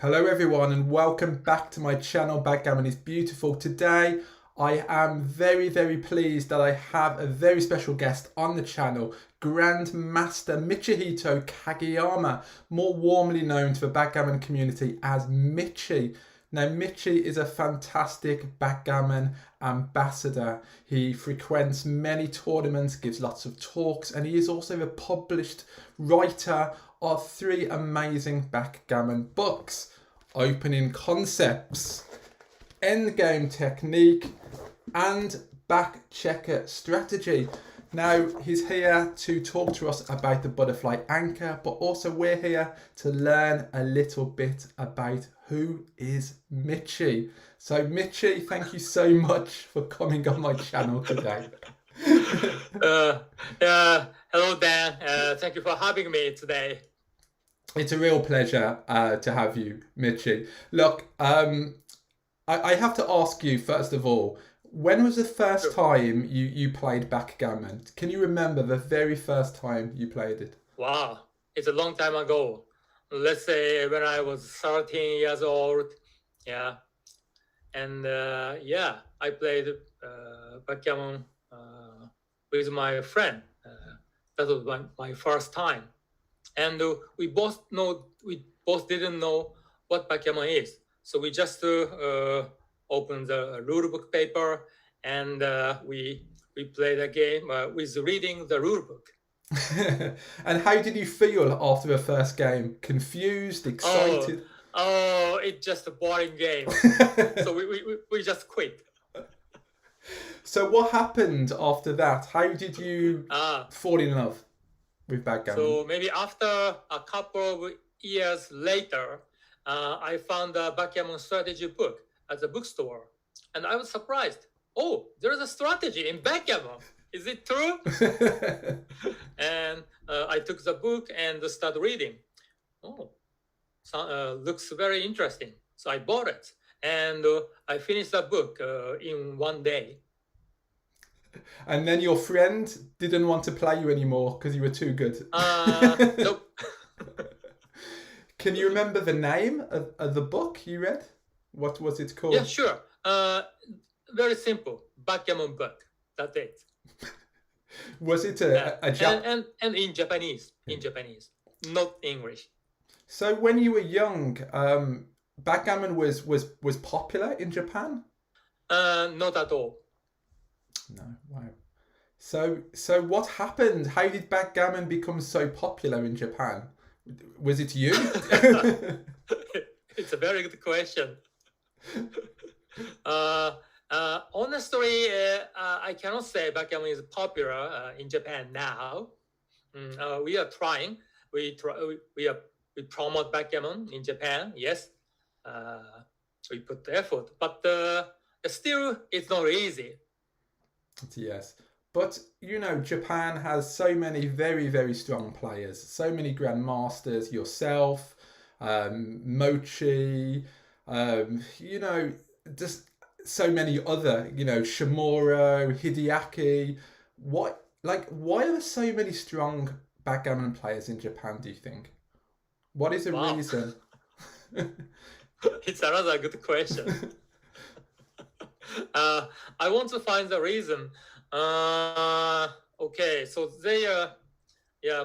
Hello everyone and welcome back to my channel. Backgammon is beautiful. Today I am very pleased that I have a very special guest on the channel, Grandmaster Michy Kageyama, more warmly known to the backgammon community as Michy. Now Michy is a fantastic backgammon ambassador. He frequents many tournaments, gives lots of talks, and he is also the published writer of three amazing backgammon books: Opening Concepts, Endgame Technique, and Back Checker Strategy. Now, he's here to talk to us about the butterfly anchor, but also we're here to learn a little bit about who is Michy. So, Michy, thank you so much for coming on my channel today. Hello, Dan. Thank you for having me today. It's a real pleasure to have you, Michy. Look, I have to ask you, first of all, when was the first time you played backgammon? Can you remember the very first time you played it? Wow, it's a long time ago. Let's say when I was 13 years old. Yeah. And I played backgammon with my friend. That was my first time. And we both didn't know what backgammon is. So we just opened the rulebook paper and we played a game with reading the rulebook. And how did you feel after the first game? Confused, excited? Oh, it's just a boring game. So we just quit. So what happened after that? How did you fall in love with backgammon? So maybe after a couple of years later, I found a backgammon strategy book at the bookstore, and I was surprised. Oh, there is a strategy in backgammon. Is it true? And I took the book and started reading. Oh, looks very interesting. So I bought it, and I finished the book in one day. And then your friend didn't want to play you anymore because you were too good. Nope. Can you remember the name of the book you read? What was it called? Yeah, sure. Very simple. Backgammon book. That's it. Was it a and in Japanese. In Japanese, not English. So when you were young, backgammon was popular in Japan? Not at all. No, wow. So what happened? How did backgammon become so popular in Japan? Was it you? It's a very good question. Honestly, I cannot say backgammon is popular in Japan now. We are trying. We promote backgammon in Japan. Yes, we put the effort, but still, it's not easy. Yes. But, you know, Japan has so many very strong players, so many grandmasters, yourself, Mochi, you know, just so many other, you know, Shimura, Hideaki. Why are there so many strong backgammon players in Japan, do you think? What is the reason? It's another good question. I want to find the reason. Okay, so they are,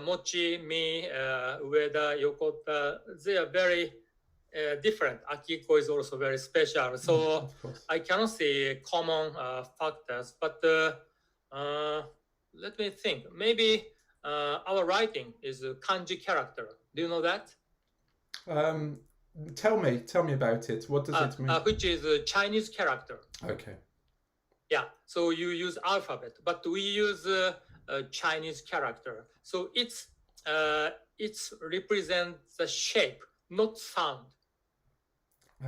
Mochi, me, Ueda, Yokota, they are very different. Akiko is also very special. So I cannot see common factors, but let me think. Maybe our writing is a kanji character. Do you know that? Tell me about it. What does it mean? Which is a Chinese character. Okay. Yeah, so you use alphabet, but we use a Chinese character. So it's represents the shape, not sound.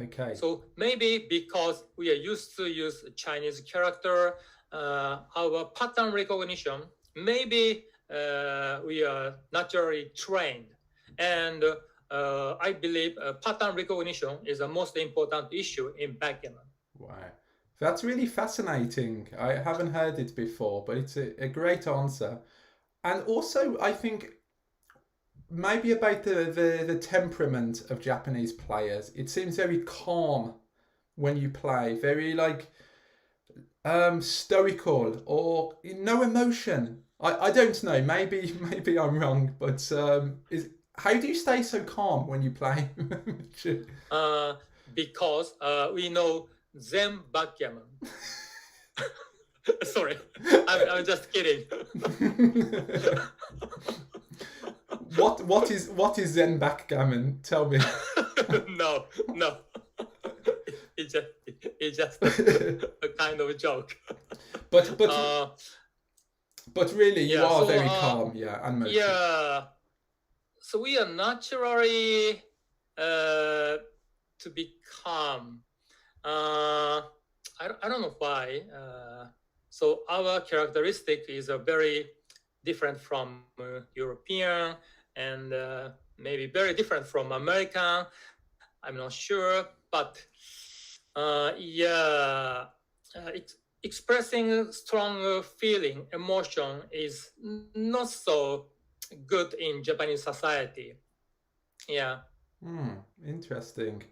Okay. So maybe because we are used to use a Chinese character, our pattern recognition, maybe we are naturally trained. And I believe pattern recognition is the most important issue in backgammon. Wow. That's really fascinating. I haven't heard it before, but it's a great answer. And also, I think maybe about the temperament of Japanese players. It seems very calm when you play, very like stoical or no emotion. I don't know. Maybe maybe I'm wrong, but is how do you stay so calm when you play? Uh, because we know Zen Backgammon. Sorry, I'm just kidding. What is Zen backgammon? Tell me. No, no. It's just a kind of a joke. but but Uh, but really, you yeah. are So very calm, yeah, and motivated. yeah. So we are naturally to be calm. I don't know why. So our characteristic is very different from European and maybe very different from American. I'm not sure, but yeah, expressing strong feeling, emotion is not so good in Japanese society. Yeah. Interesting.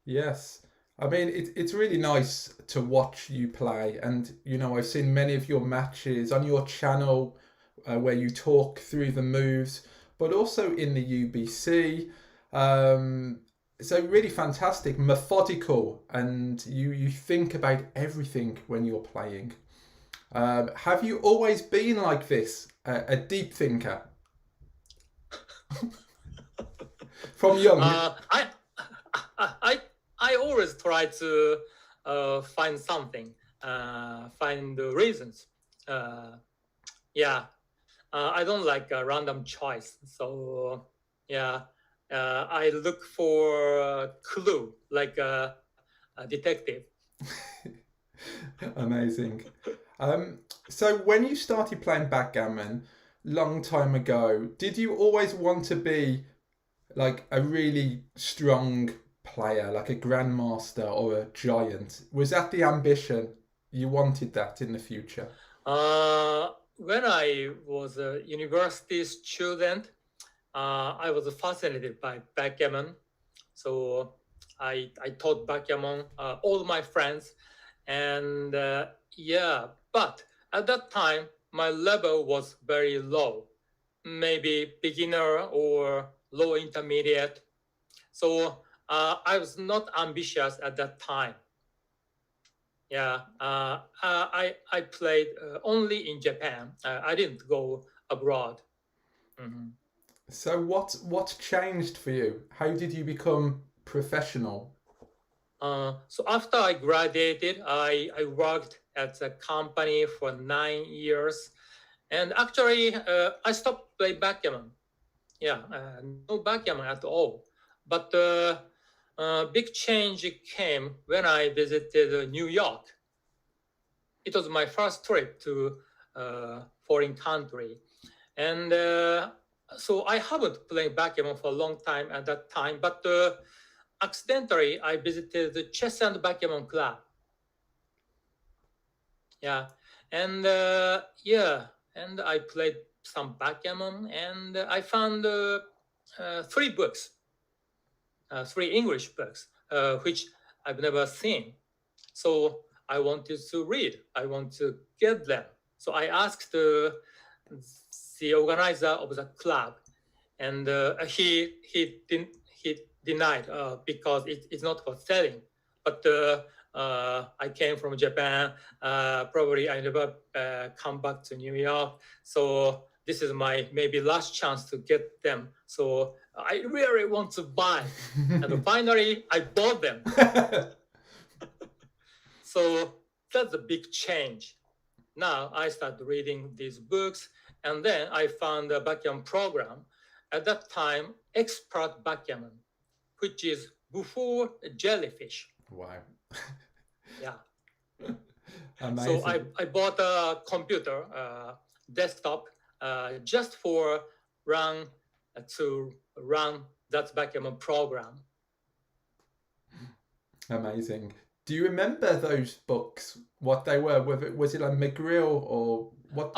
Yes. I mean, it's really nice to watch you play, and I've seen many of your matches on your channel where you talk through the moves, but also in the UBC. Um, so really fantastic, methodical, and you think about everything when you're playing. Have you always been like this, a deep thinker from young? I I always try to find something, find the reasons. Uh, yeah, I don't like a random choice. So yeah, I look for a clue, like a detective. Amazing. So when you started playing backgammon long time ago, did you always want to be like a really strong player, like a grandmaster or a giant? Was that the ambition? You wanted that in the future? When I was a university student, I was fascinated by backgammon. So I taught backgammon all my friends, and yeah, but at that time my level was very low, maybe beginner or low intermediate. So I was not ambitious at that time. Yeah, I played only in Japan. I didn't go abroad. Mhm. So what changed for you? How did you become professional? So after I graduated, I worked at a company for 9 years, and actually I stopped playing backgammon. Yeah, no backgammon at all. But big change came when I visited New York. It was my first trip to foreign country, and so I haven't played backgammon for a long time at that time. But accidentally, I visited the chess and backgammon club. Yeah, and yeah, and I played some backgammon, and I found three books, three English books, which I've never seen. So I wanted to read. I want to get them. So I asked the organizer of the club, and he denied because it's not for selling. But I came from Japan. Probably I never come back to New York. So this is my maybe last chance to get them. So I really want to buy, and finally I bought them. So that's a big change. Now I started reading these books, and then I found a backgammon program. At that time, expert backgammon, which is before jellyfish. Wow. Yeah. Amazing. So I bought a computer, desktop, just for run to run that backgammon program. Amazing. Do you remember those books? What they were? Was it like McGrill or what?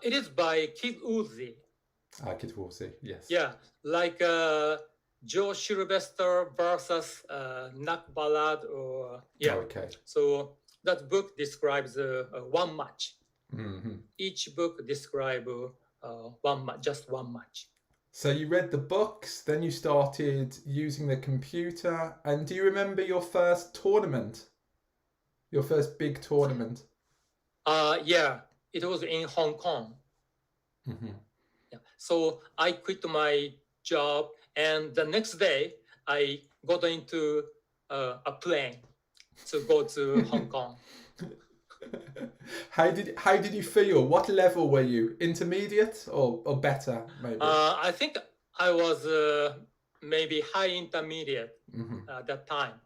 It is by Kid Uzi. Kickboxing, yes. Yeah, like Joe Sylvester versus Nak Ballad, or yeah. Okay. So that book describes one match. Hmm. Each book describe one match, just one match. So you read the books, then you started using the computer, and do you remember your first tournament? Your first big tournament? Yeah, it was in Hong Kong. Hmm. Yeah. So I quit my job, and the next day I got into a plane to go to Hong Kong. How did you feel? What level were you? Intermediate or better, maybe? I think I was maybe high intermediate Hmm. at that time,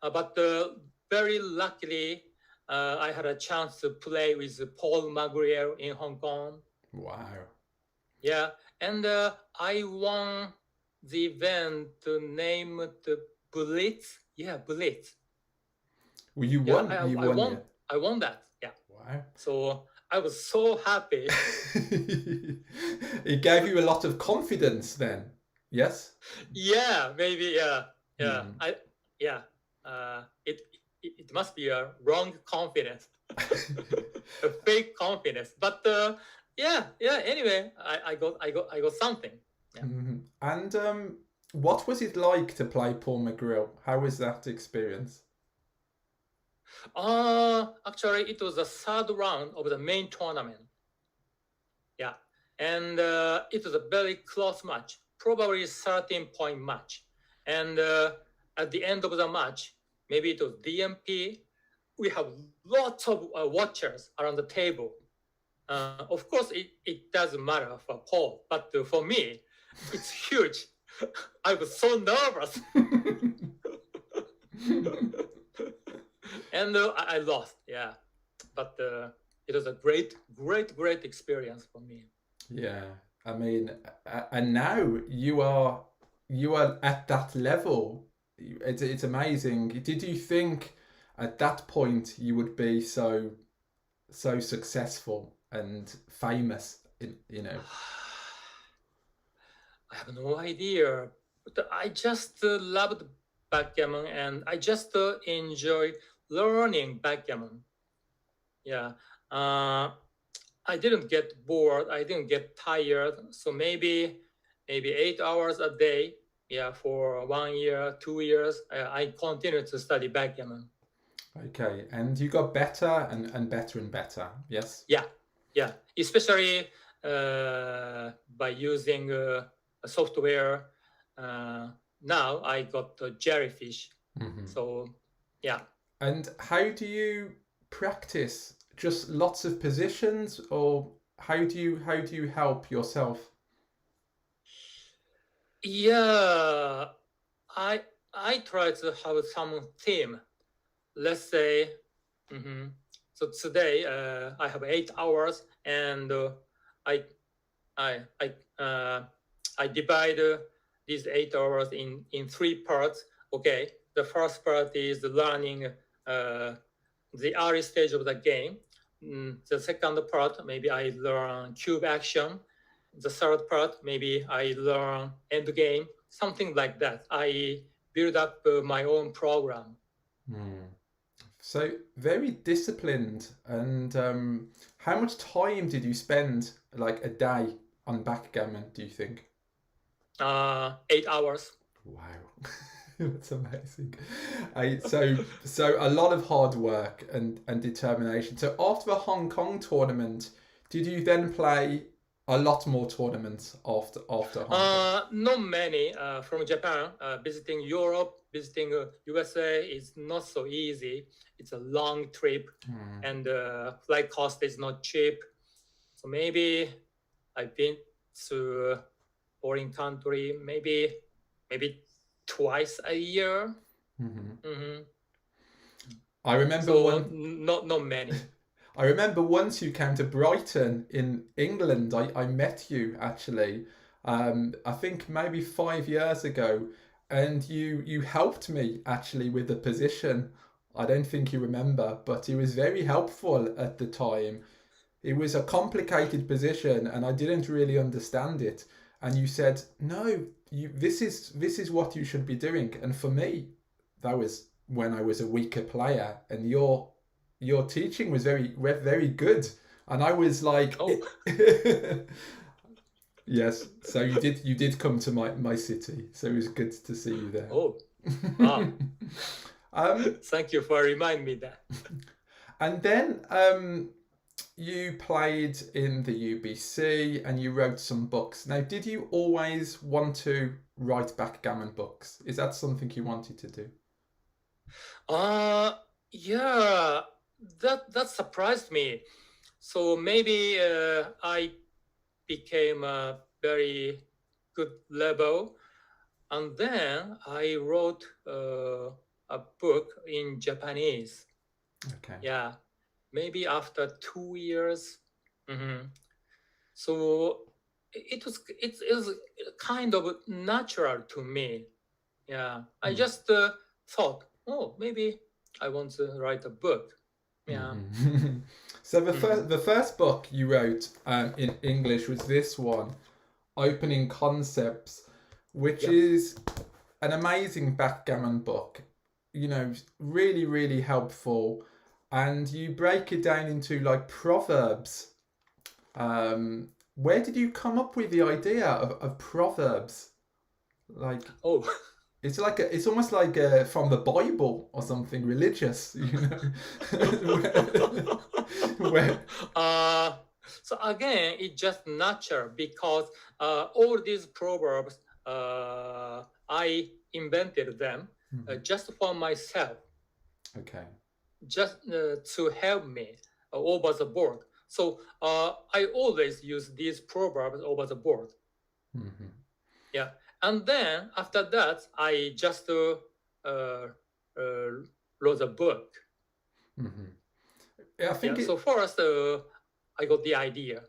but very luckily I had a chance to play with Paul Magriel in Hong Kong. Wow. Yeah, and I won the event named Blitz. Yeah, Blitz. Well, you Yeah, won. I, You I won, won. yeah. I won that. Yeah. Wow. So I was so happy. It gave you a lot of confidence then. Yes? Yeah, maybe. Yeah, yeah. Mm. Yeah. It must be a wrong confidence, a fake confidence. But yeah, yeah. Anyway, I got something. Yeah. Mhm. And what was it like to play Paul McGrill? How was that experience? Actually, it was the third round of the main tournament. Yeah, and it was a very close match, probably 13-point match. And at the end of the match, maybe it was DMP. We have lots of watchers around the table. Of course, it doesn't matter for Paul, but for me, it's huge. I was so nervous. And I lost, yeah. But it was a great experience for me. Yeah, I mean, and now you are at that level. It's amazing. Did you think at that point you would be so successful and famous? I have no idea, but I just loved backgammon, and I just enjoy learning backgammon. Yeah, I didn't get bored. I didn't get tired. So maybe 8 hours a day. Yeah, for 1 year, 2 years, I continued to study backgammon. Okay, and you got better and better and better. Yes. Yeah, yeah, especially by using a software. Now I got jellyfish. Hmm. So yeah. And how do you practice? Just lots of positions, or how do you help yourself? Yeah, I I try to have some theme. Let's say, mhm. So today I have 8 hours, and I I I divide these 8 hours in three parts. Okay, the first part is learning the early stage of the game. The second part, maybe I learn cube action. The third part, maybe I learn end game, something like that. I build up my own program. Hmm. So very disciplined. And how much time did you spend, like a day, on backgammon? Do you think? 8 hours. Wow, that's amazing. So a lot of hard work and determination. So after the Hong Kong tournament, did you then play a lot more tournaments after Hong Kong? Not many from Japan. Visiting Europe, visiting USA is not so easy. It's a long trip, Hmm. and flight cost is not cheap. So maybe I've been to foreign country maybe twice a year. Hmm. Hmm. I remember So one. not many. I remember once you came to Brighton in England. I met you actually. I think maybe 5 years ago, and you helped me actually with the position. I don't think you remember, but he was very helpful at the time. It was a complicated position, and I didn't really understand it. And you said, "No, this is what you should be doing." And for me, that was when I was a weaker player, and your teaching was very good, and I was like, Oh, yes. So you did come to my city, so it was good to see you there. oh, ah, um, thank you for reminding me that. and then you played in the UBC and you wrote some books. Now, did you always want to write backgammon books? Is that something you wanted to do? Uh, yeah, that surprised me. So maybe I became a very good level, and then I wrote a book in Japanese. Okay. Yeah, maybe after 2 years. Mhm. So it was kind of natural to me. Yeah, I just thought, oh, maybe I want to write a book. Yeah. Mhm. So the Mhm. first book you wrote in English was this one, Opening Concepts, which Yep. is an amazing backgammon book. You know, really, really helpful, and you break it down into like proverbs. Where did you come up with the idea of proverbs? Like Oh, it's almost like from the Bible or something religious, you know. where, uh, so again, it's just natural because all these proverbs, I invented them just for myself, okay. just to help me over the board. So I always use these proverbs over the board. Hmm. Yeah, and then after that, I just uh, wrote a book. Hmm. I Yeah. think So it. first, I got the idea.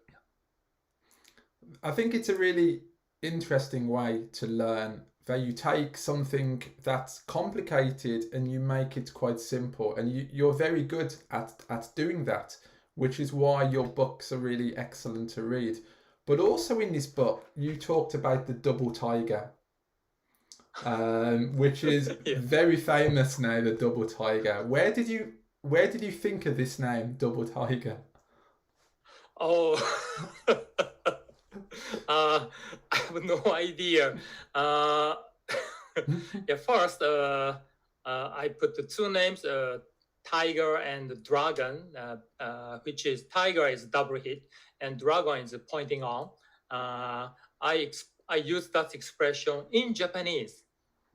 I think it's a really interesting way to learn. That you take something that's complicated and you make it quite simple, and you're very good at doing that, which is why your books are really excellent to read. But also in this book, you talked about the double tiger, which is Yeah. very famous now. The double tiger. Where did you think of this name, double tiger? Oh, I have no idea. Uh, yeah, first, I put the two names, tiger and dragon, which is tiger is double hit and dragon is pointing on. I use that expression in Japanese.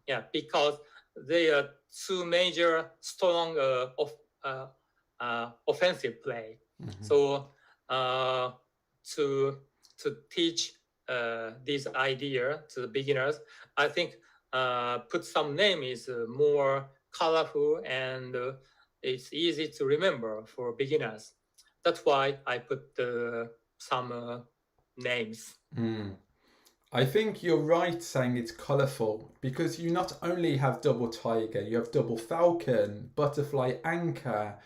Yeah, because they are two major strong uh, offensive play. Mhm. So uh, to to teach this idea to the beginners, I think put some name is more colorful and it's easy to remember for beginners. That's why I put some names. Mm. I think you're right saying it's colourful because you not only have double tiger, you have double falcon, butterfly anchor,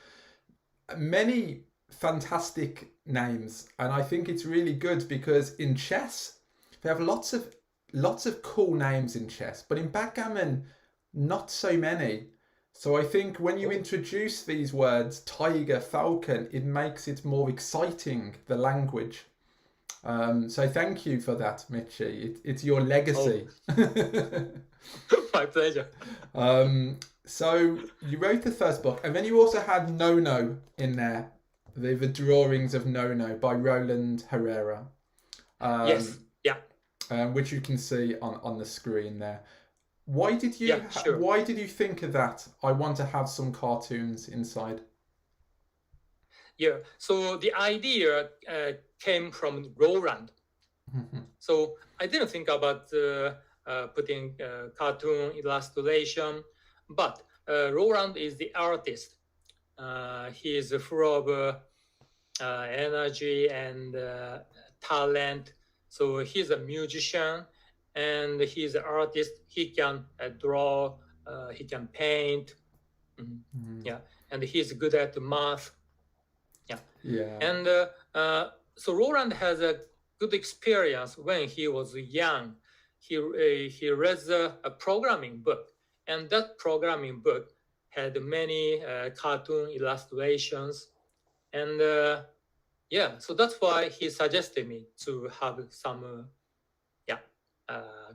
many fantastic names, and I think it's really good because in chess they have lots of cool names in chess, but in backgammon not so many. So I think when you Oh, introduce these words tiger, falcon, it makes it more exciting, the language. So thank you for that, Michy. It's your oh, legacy. my pleasure. So you wrote the first book, and then you also had No No in there, the drawings of No No by Roland Herrera, Yes, um, yeah, which you can see on the screen there. Why did yeah, you sure. why did you think of that? I want to have some cartoons inside. Yeah. So the idea came from Roland. So I didn't think about putting cartoon illustration, but Roland is the artist. He is full of energy and talent. So he's a musician and he's an artist. He can draw, he can paint. Mhm. Mhm. Yeah, and he's good at math. Yeah. Yeah. And so Roland has a good experience when he was young. He read a programming book, and that programming book had many cartoon illustrations, and yeah, so that's why he suggested me to have some yeah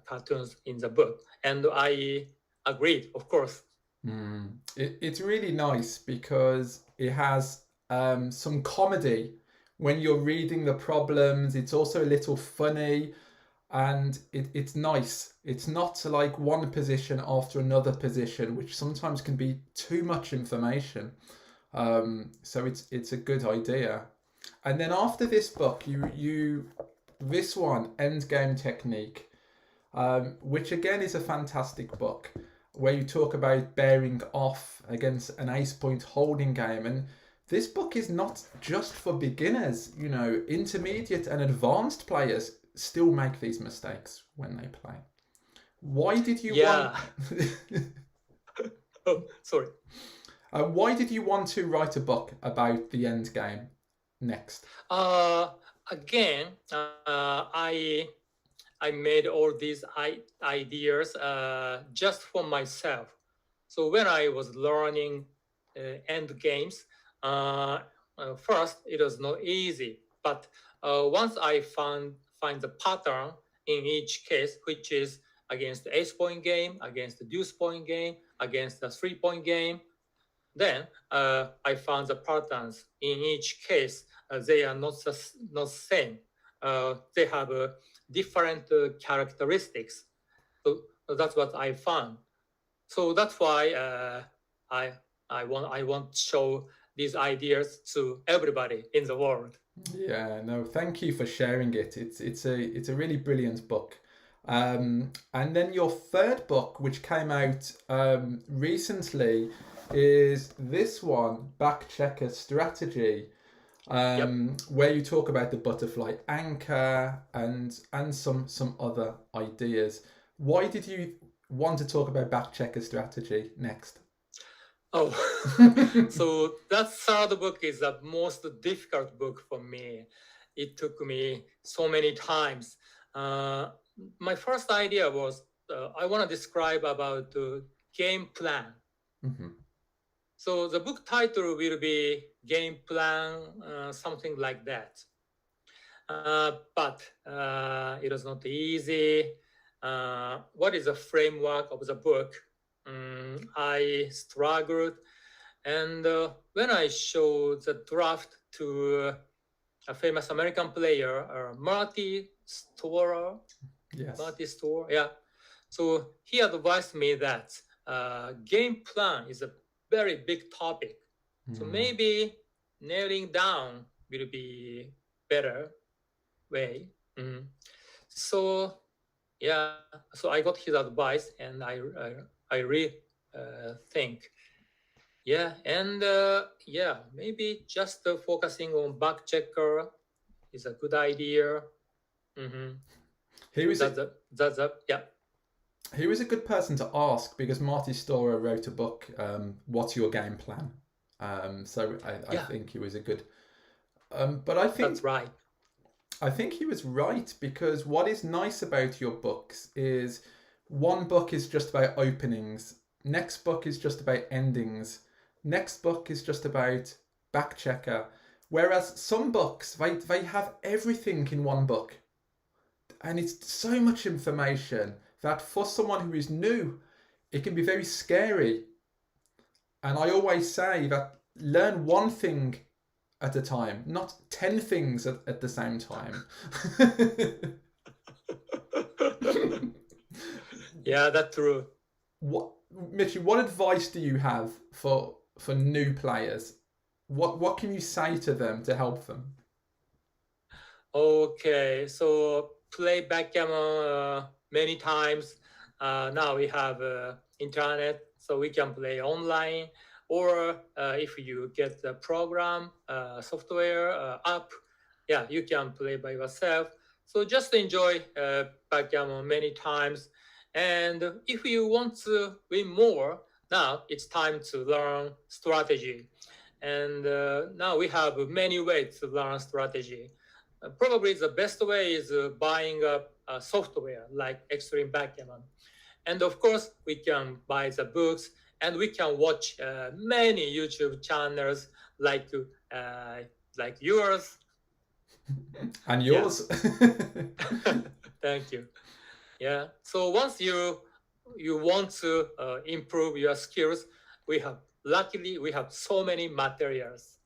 cartoons in the book, and I agreed, of course. It's really nice because it has some comedy when you're reading the problems. It's also a little funny and it's nice. It's not like one position after another position, which sometimes can be too much information. So it's a good idea. And then after this book, you this one, Endgame Technique, which again is a fantastic book where you talk about bearing off against an ace point holding game. And this book is not just for beginners, you know, intermediate and advanced players still make these mistakes when they play. Why did you want Yeah. Oh, sorry. why did you want to write a book about the end game next? Uh, Again, I made all these ideas just for myself. So when I was learning end games, first it was not easy, but once I find the pattern in each case, which is against the ace point game, against the deuce point game, against the 3 point game, then I found the patterns in each case. They are not same. They have different characteristics. So that's what I found. So that's why I I want to show these ideas to everybody in the world. Yeah, no, thank you for sharing it. It's a really brilliant book. And then your third book, which came out recently, is this one, Back Checker Strategy, Yep. where you talk about the butterfly anchor and some other ideas. Why did you want to talk about Back Checker Strategy next? Oh, so that third book is the most difficult book for me. It took me so many times. Uh, my first idea was I want to describe about the game plan. Mm-hmm. So the book title will be game plan, something like that. But it was not easy. What is the framework of the book? I struggled. And when I showed the draft to a famous American player, Marty Storer, Yes. Marty Storer, yeah. So he advised me that game plan is a very big topic. So maybe nailing down will be better way. So yeah, so I got his advice and I really think yeah, and yeah, maybe just focusing on back checker is a good idea. Mm-hmm. He was a, That's a yeah. he was a good person to ask because Marty Storer wrote a book, What's Your Game Plan? So I Yeah, think he was a good. But I think that's right. I think he was right because what is nice about your books is one book is just about openings, next book is just about endings, next book is just about back checker. Whereas some books they have everything in one book. And it's so much information that for someone who is new, it can be very scary. And I always say that learn one thing at a time, not 10 things at the same time. Yeah, that's true. What, Mitchy, what advice do you have for new players? What can you say to them to help them? Okay, so play backgammon many times. Now we have internet, so we can play online. Or if you get the program, software, app, yeah, you can play by yourself. So just enjoy backgammon many times. And if you want to win more, now it's time to learn strategy. And now we have many ways to learn strategy. Probably the best way is buying a software like Extreme Backgammon. And of course, we can buy the books and we can watch many YouTube channels like yours. And yours. Thank you. Yeah. So once you want to improve your skills, luckily we have so many materials.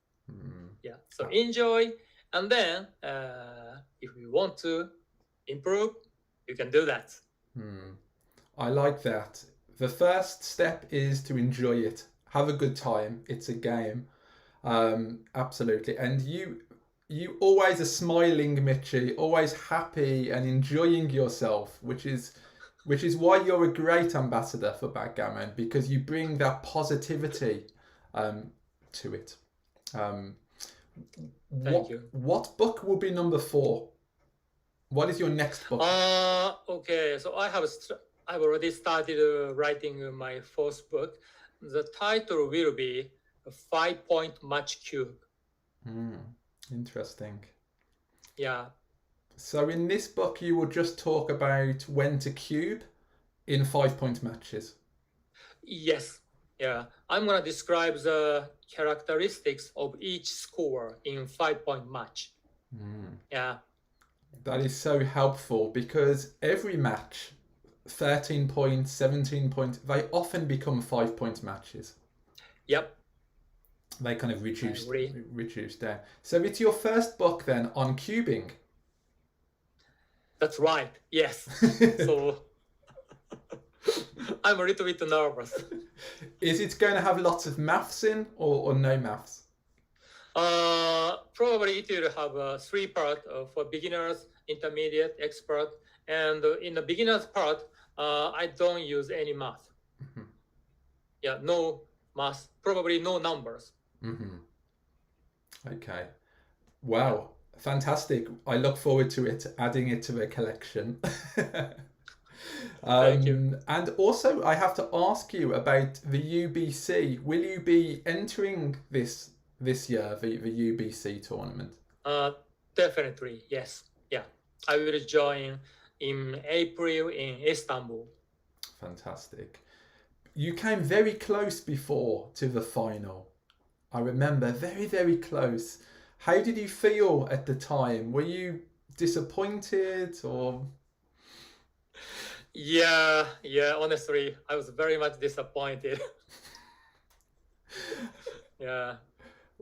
Yeah. So enjoy, and then if you want to improve, you can do that. I like that. The first step is to enjoy it. Have a good time. It's a game. Absolutely. And you always are smiling, Michy, always happy and enjoying yourself, which is why you're a great ambassador for Backgammon, because you bring that positivity to it. Thank you. What book will be number 4? What is your next book? Okay, so I've already started writing my 4th book. The title will be a 5-point match cube. Interesting. Yeah. So in this book, you will just talk about when to cube in 5-point matches. Yes. Yeah. I'm gonna describe the characteristics of each score in 5-point match. Yeah. That is so helpful, because every match, 13 points, 17 points, they often become 5-point matches. Yep. They kind of reduce down. So it's your first book then on cubing. That's right. Yes. So I'm a little bit nervous. Is it going to have lots of maths in, or no maths? Probably it will have 3 parts for beginners, intermediate, expert, and in the beginners part, I don't use any math. Yeah, no math, probably no numbers. Okay. Wow, fantastic. I look forward to it, adding it to the collection. Thank you. And also, I have to ask you about the UBC. Will you be entering this year, the UBC tournament? Definitely, yes. Yeah, I will join in April in Istanbul. Fantastic. You came very close before to the final. I remember, very, very close. How did you feel at the time? Were you disappointed, or? Yeah, honestly, I was very much disappointed. Yeah,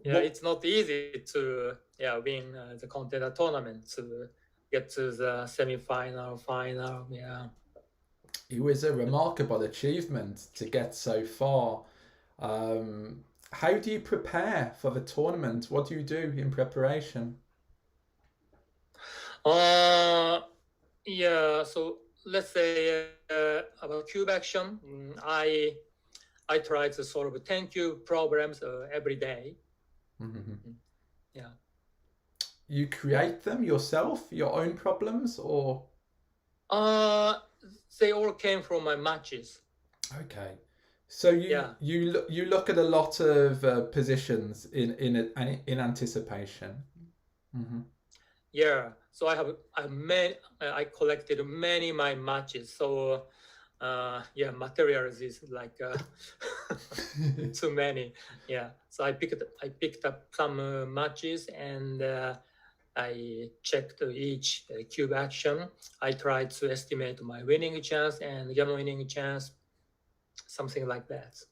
it's not easy to win the contender tournament, to get to the semi-final, final. Yeah. It was a remarkable achievement to get so far. How do you prepare for the tournament? What do you do in preparation? Yeah, so let's say about cube action, I try to solve 10 cube problems every day. Yeah. You create them yourself, your own problems, or? They all came from my matches. Okay. So you look at a lot of positions in anticipation. Yeah. So I collected many my matches. So materials is like too many. Yeah. So I picked up some matches, and I checked each cube action. I tried to estimate my winning chance and gammon winning chance, something like that.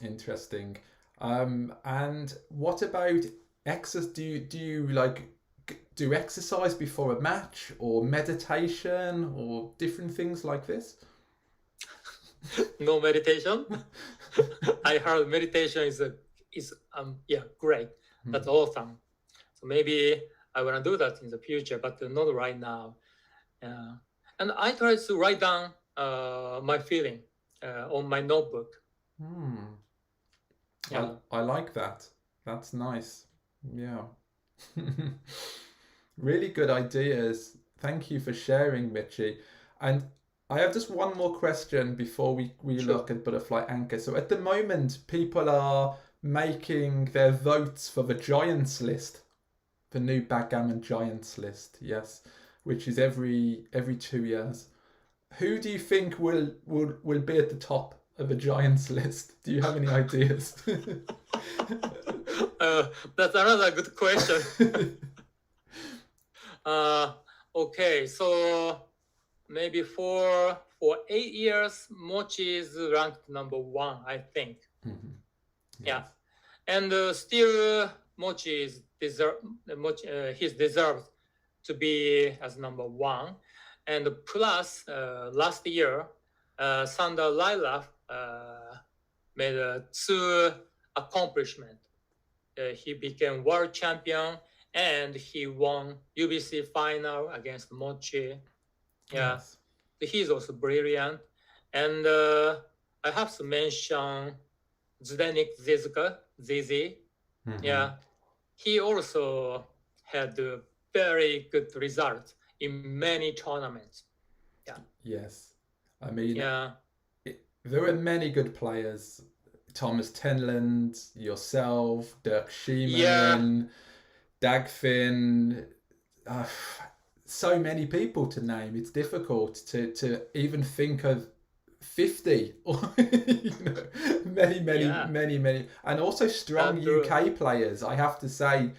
Interesting. And what about exercise? Do you like do exercise before a match, or meditation, or different things like this? No meditation. I heard meditation is great. That's awesome. So maybe I want to do that in the future, but not right now. And I try to write down my feeling on my notebook. Yeah. I like that. That's nice. Yeah. Really good ideas. Thank you for sharing, Michy. And I have just one more question before we Sure. look at butterfly anchor. So at the moment, people are making their votes for the Giants list, the new Backgammon Giants list. Yes, which is every 2 years. Who do you think will be at the top of the Giants list? Do you have any ideas? That's another good question. Okay, so maybe for 8 years, Mochi is ranked number 1, I think. Mhm. Yeah, and still Mochi is he's deserved to be as number 1, and plus last year, Sander Lylaf made 2 accomplishment. He became world champion and he won UBC final against Mochi. Yeah, Yes. he's also brilliant. And I have to mention Zdenek Zizi. Mhm. Yeah, he also had a very good result in many tournaments. Yeah. Yes. I mean, Yeah. there are many good players. Thomas Tenland, yourself, Dirk Schiemann, Dagfin. Uh, so many people to name. It's difficult to even think of 50 or many, and also strong UK players. I have to say,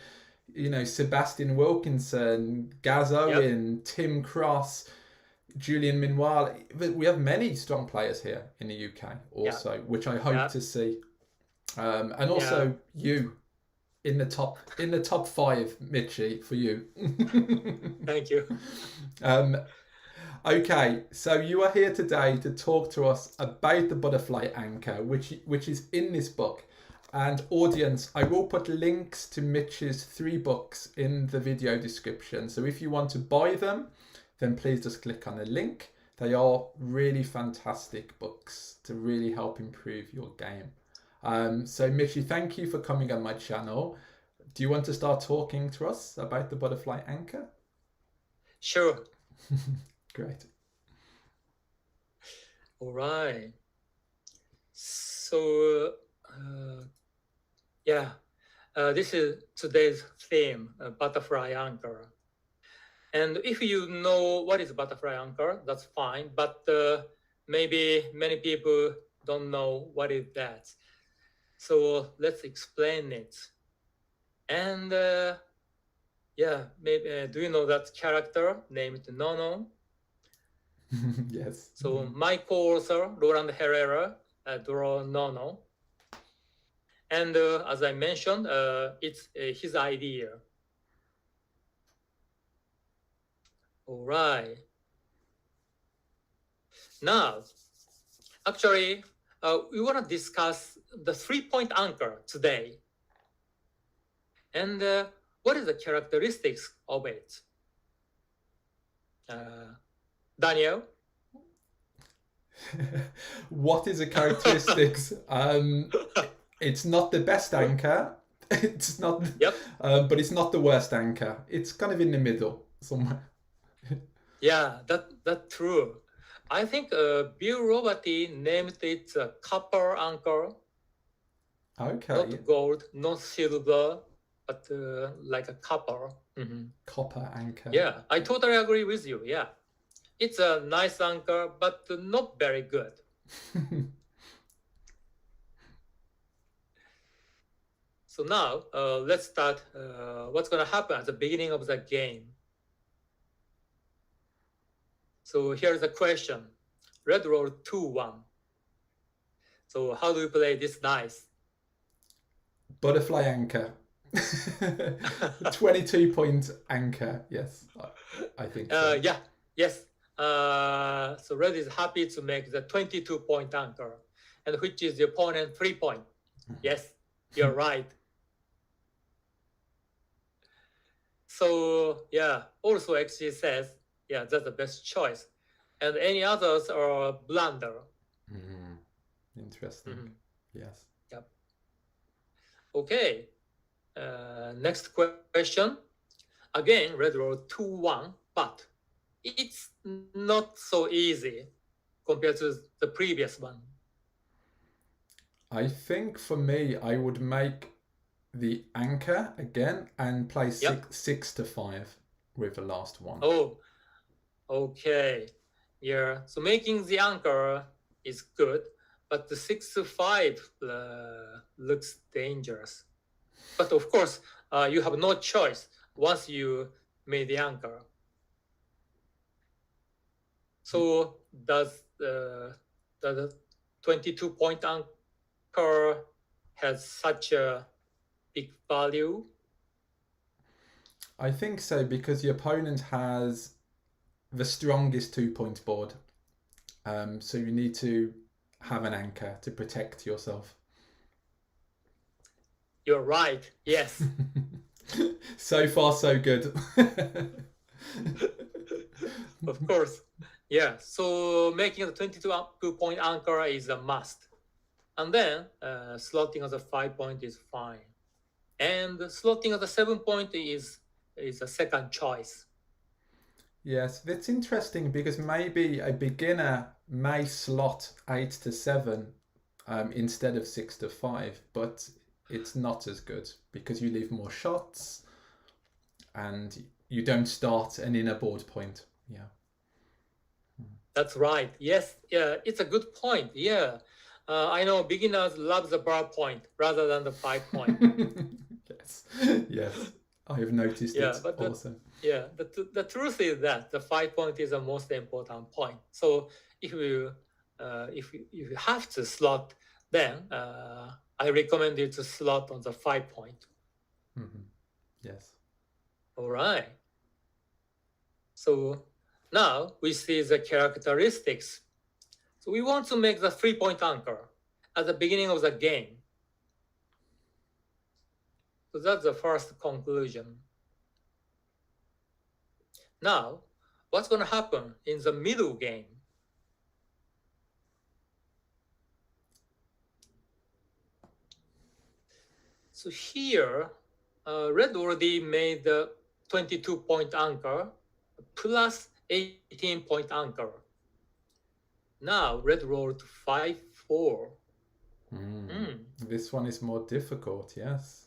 Sebastian Wilkinson, Gaz Owen, Tim Cross, Julian Minoir. We have many strong players here in the UK also, which I hope to see. And also you in the top 5, Michy, for you. Thank you. Okay, so you are here today to talk to us about the butterfly anchor, which is in this book. And audience, I will put links to Mitch's 3 books in the video description. So if you want to buy them, then please just click on the link. They are really fantastic books to really help improve your game. So Michy, thank you for coming on my channel. Do you want to start talking to us about the butterfly anchor? Sure. Great. All right. So, this is today's theme, butterfly anchor. And if you know what is butterfly anchor, that's fine. But maybe many people don't know what is that. So let's explain it. And maybe do you know that character named Nono? Yes. So my co-author, Roland Herrera, drew Nono. And as I mentioned, it's his idea. All right. Now, actually, we want to discuss the 3-point anchor today. And what is the characteristics of it? Daniel? What is the characteristics? It's not the best anchor. It's not. Yep. But it's not the worst anchor. It's kind of in the middle somewhere. Yeah, that's true. I think Bill Roberty named it a copper anchor. Okay. Not gold, not silver, but like a copper. Mm-hmm. Copper anchor. Yeah, I totally agree with you. Yeah, it's a nice anchor, but not very good. So now let's start what's going to happen at the beginning of the game. So here's the question. Red roll 2-1. So how do you play this dice? Butterfly anchor. 22-point anchor. Yes, I think so. Yes. So red is happy to make the 22-point anchor, and which is the opponent 3-point. Yes, you're right. So also XG says, that's the best choice. And any others are blunder. Interesting. Yes. Yep. Okay. Next question. Again, red roll 2-1, but it's not so easy compared to the previous one. I think for me, I would make the anchor again and play Yep. 6 to 5 with the last one. Oh, okay. Yeah. So making the anchor is good, but the 6 to 5 looks dangerous. But of course, you have no choice once you made the anchor. So does the 22-point anchor has such a big value? I think so because the opponent has the strongest 2 point board. So you need to have an anchor to protect yourself. You're right. Yes. So far, so good. Of course. Yeah. So making the 22-point anchor is a must. And then slotting as a 5 point is fine. And slotting as a 7 point is a second choice. Yes, that's interesting because maybe a beginner may slot 8 to 7 instead of 6 to 5, but it's not as good because you leave more shots and you don't start an inner board point. Yeah. That's right. Yes. Yeah. It's a good point. Yeah. I know beginners love the bar point rather than the 5 point. Yes. Yes. I have noticed Yeah. it But also. the truth is that the 5 point is the most important point. So if you have to slot, then I recommend you to slot on the 5 point. Mm-hmm. Yes. All right. So now we see the characteristics. So we want to make the 3 point anchor at the beginning of the game. So that's the first conclusion. Now, what's going to happen in the middle game? So here, red already made the 22-point anchor plus 18-point anchor. Now, red rolled 5-4. This one is more difficult, yes.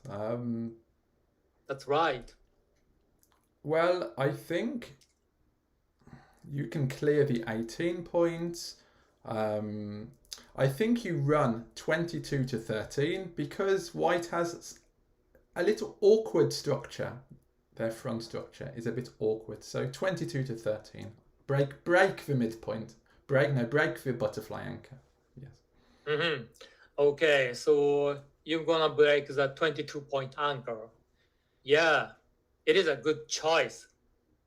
That's right. Well, I think you can clear the 18 points. I think you run 22 to 13 because white has a little awkward structure. Their front structure is a bit awkward. So 22 to 13. Break the midpoint. Break the butterfly anchor. Yes. Mm-hmm. Okay, so you're gonna break the 22-point anchor. Yeah, it is a good choice.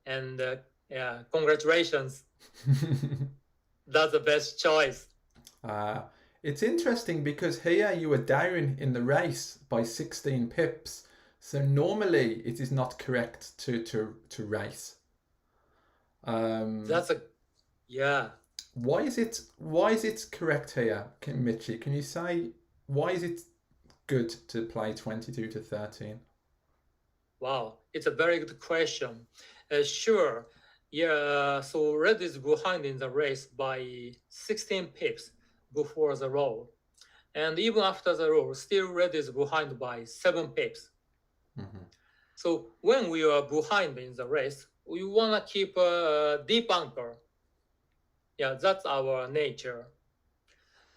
And yeah, congratulations. That's the best choice. It's interesting because here you were down in the race by 16 pips. So normally it is not correct to race. That's a yeah. Why is it correct here, Michy? Can you say why is it good to play 22 to 13? Wow, it's a very good question. Sure. Yeah, so red is behind in the race by 16 pips before the roll. And even after the roll, still red is behind by 7 pips. Mm-hmm. So when we are behind in the race, we want to keep a deep anchor. Yeah, that's our nature.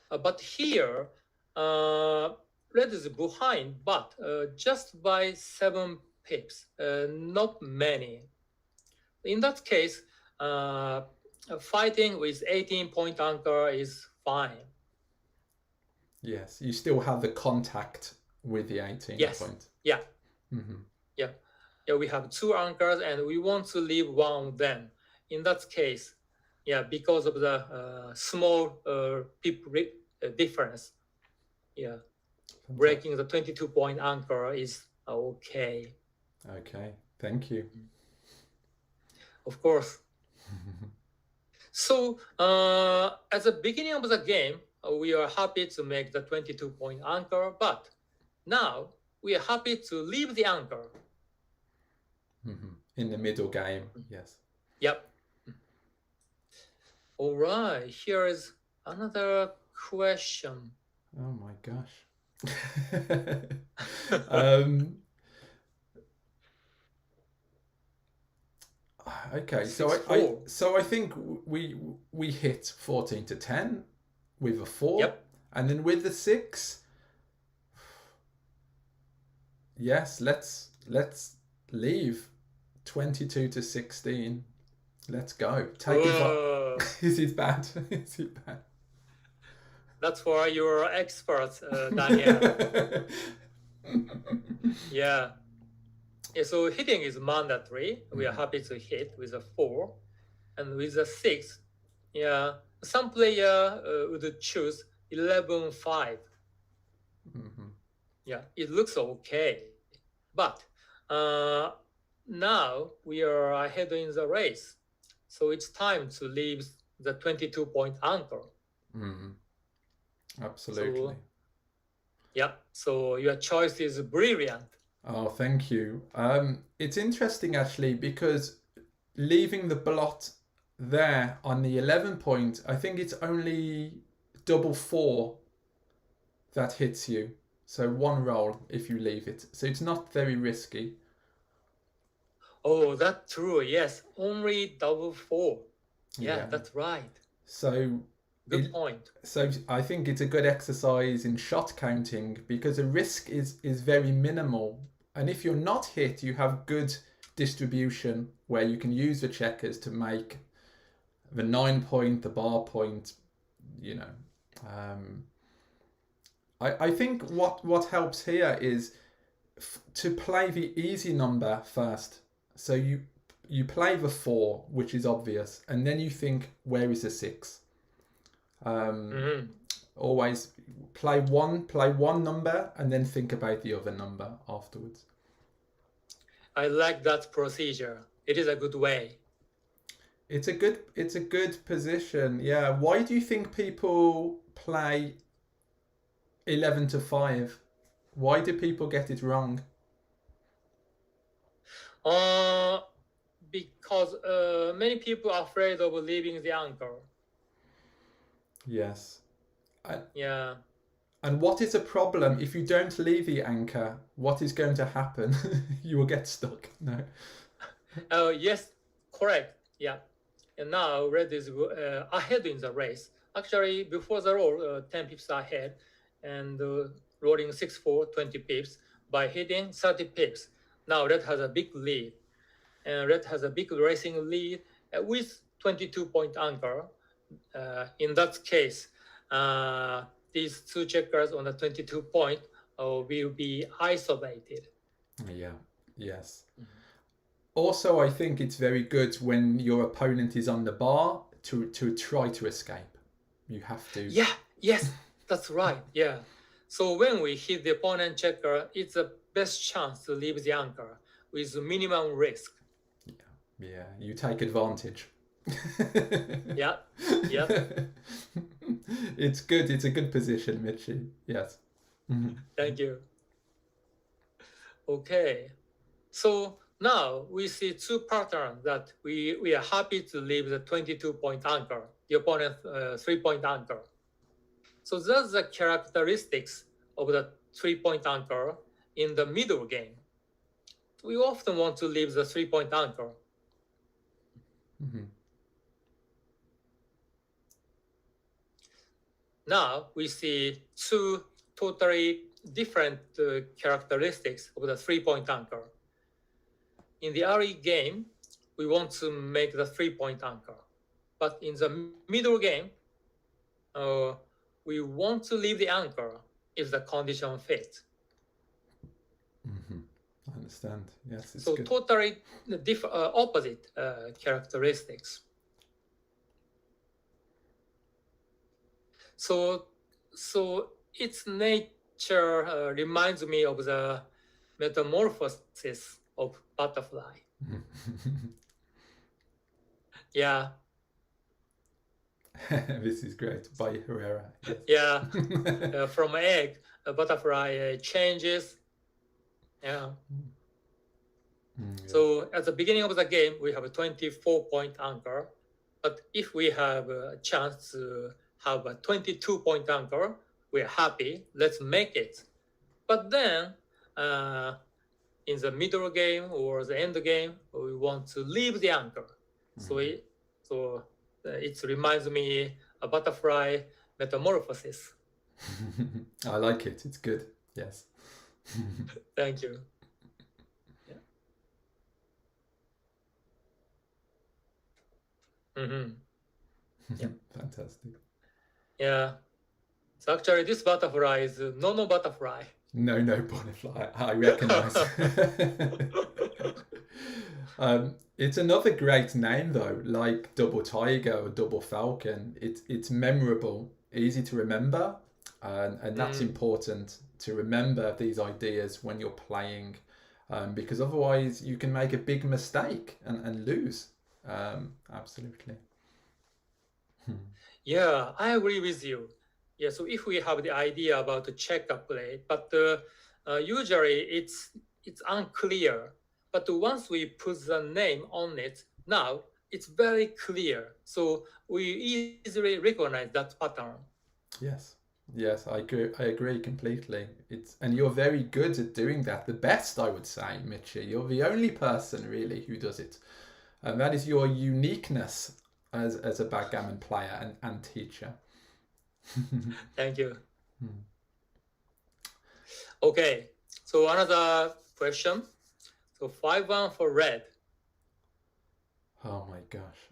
But here, red is behind, but just by 7 pips, not many. In that case, fighting with 18-point anchor is fine. Yes, you still have the contact with the 18 Yes. point. Yeah. Mm-hmm. Yeah. Yeah, we have 2 anchors and we want to leave one of them. In that case, yeah, because of the small pip difference, yeah, breaking the 22-point anchor is okay. Okay, thank you. Of course. So at the beginning of the game, we are happy to make the 22-point anchor, but now we are happy to leave the anchor. Mm-hmm. In the middle game, yes. Yep. All right, here is another question. Oh my gosh. um, okay, so Six four. I think we hit 14 to 10 with a 4, Yep. and then with the 6, yes, let's leave 22 to 16. Let's go. Take advantage. Oh, Is it bad? Is it bad? that's why you're expert, Daniel. Yeah. Yeah. So hitting is mandatory. We are happy to hit with a 4, and with a 6. Yeah. Some player would choose 11-5. Yeah, it looks okay. But now we are ahead in the race. So it's time to leave the 22-point anchor. Absolutely. So, yeah, so your choice is brilliant. Oh, thank you. It's interesting actually because leaving the blot there on the 11 point, I think it's only double 4 that hits you. So one roll if you leave it. So it's not very risky. Oh, that's true. Yes, only double 4. Yeah, that's right. So good point. So I think it's a good exercise in shot counting because the risk is very minimal. And if you're not hit, you have good distribution where you can use the checkers to make the 9 point, the bar point, you know. I think what helps here is to play the easy number first. So you play the 4, which is obvious, and then you think, where is the 6? Always play one number and then think about the other number afterwards. I like that procedure. It is a good way. It's a good position. Yeah. Why do you think people play 11 to 5? Why do people get it wrong? Because many people are afraid of leaving the anchor. Yes. Yeah. And what is a problem if you don't leave the anchor? What is going to happen? You will get stuck. No. Yes, correct. Yeah. And now red is ahead in the race. Actually, before the roll, 10 pips ahead, and rolling 6-4, 20 pips by hitting 30 pips. Now red has a big lead, and red has a big racing lead with 22-point anchor. In that case, these two checkers on the 22 point will be isolated. Yeah. Yes. Also, I think it's very good when your opponent is on the bar to try to escape. You have to. Yeah. Yes, that's right. Yeah. So when we hit the opponent checker, it's the best chance to leave the anchor with minimum risk. Yeah. You take advantage. Yeah. It's good. It's a good position, Michy. Yes. Thank you. Okay. So now we see two patterns that we are happy to leave the 22-point anchor, the opponent 3-point anchor. So that's the characteristics of the 3-point anchor in the middle game. We often want to leave the 3-point anchor. Now we see two totally different characteristics of the 3-point anchor. In the early game, we want to make the 3-point anchor. But in the middle game, we want to leave the anchor if the condition fits. I understand. Yes, it's so good. Totally opposite characteristics. So its nature reminds me of the metamorphosis of butterfly. Yeah. This is great by Herrera. Yes. Yeah. From egg, a butterfly changes. Yeah. So at the beginning of the game, we have a 24-point anchor. But if we have a chance to have a 22-point anchor, we're happy, let's make it. But then, in the middle game or the end game, we want to leave the anchor. So it reminds me a butterfly metamorphosis. I like it. It's good. Yes. Thank you. Yeah. Mm-hmm. Yeah. Fantastic. Yeah. So actually, this butterfly is no butterfly. No butterfly. I recognise. It's another great name though, like Double Tiger or Double Falcon. It's memorable, easy to remember, and that's important to remember these ideas when you're playing, because otherwise you can make a big mistake and lose. Absolutely. Yeah, I agree with you. Yeah, so if we have the idea about the checkup play, but usually it's unclear. But once we put the name on it, now it's very clear. So we easily recognize that pattern. Yes, I agree completely. And you're very good at doing that. The best, I would say, Michy. You're the only person really who does it, and that is your uniqueness as a backgammon player and teacher. Thank you. Okay, so another question. So 5-1 for red. Oh my gosh.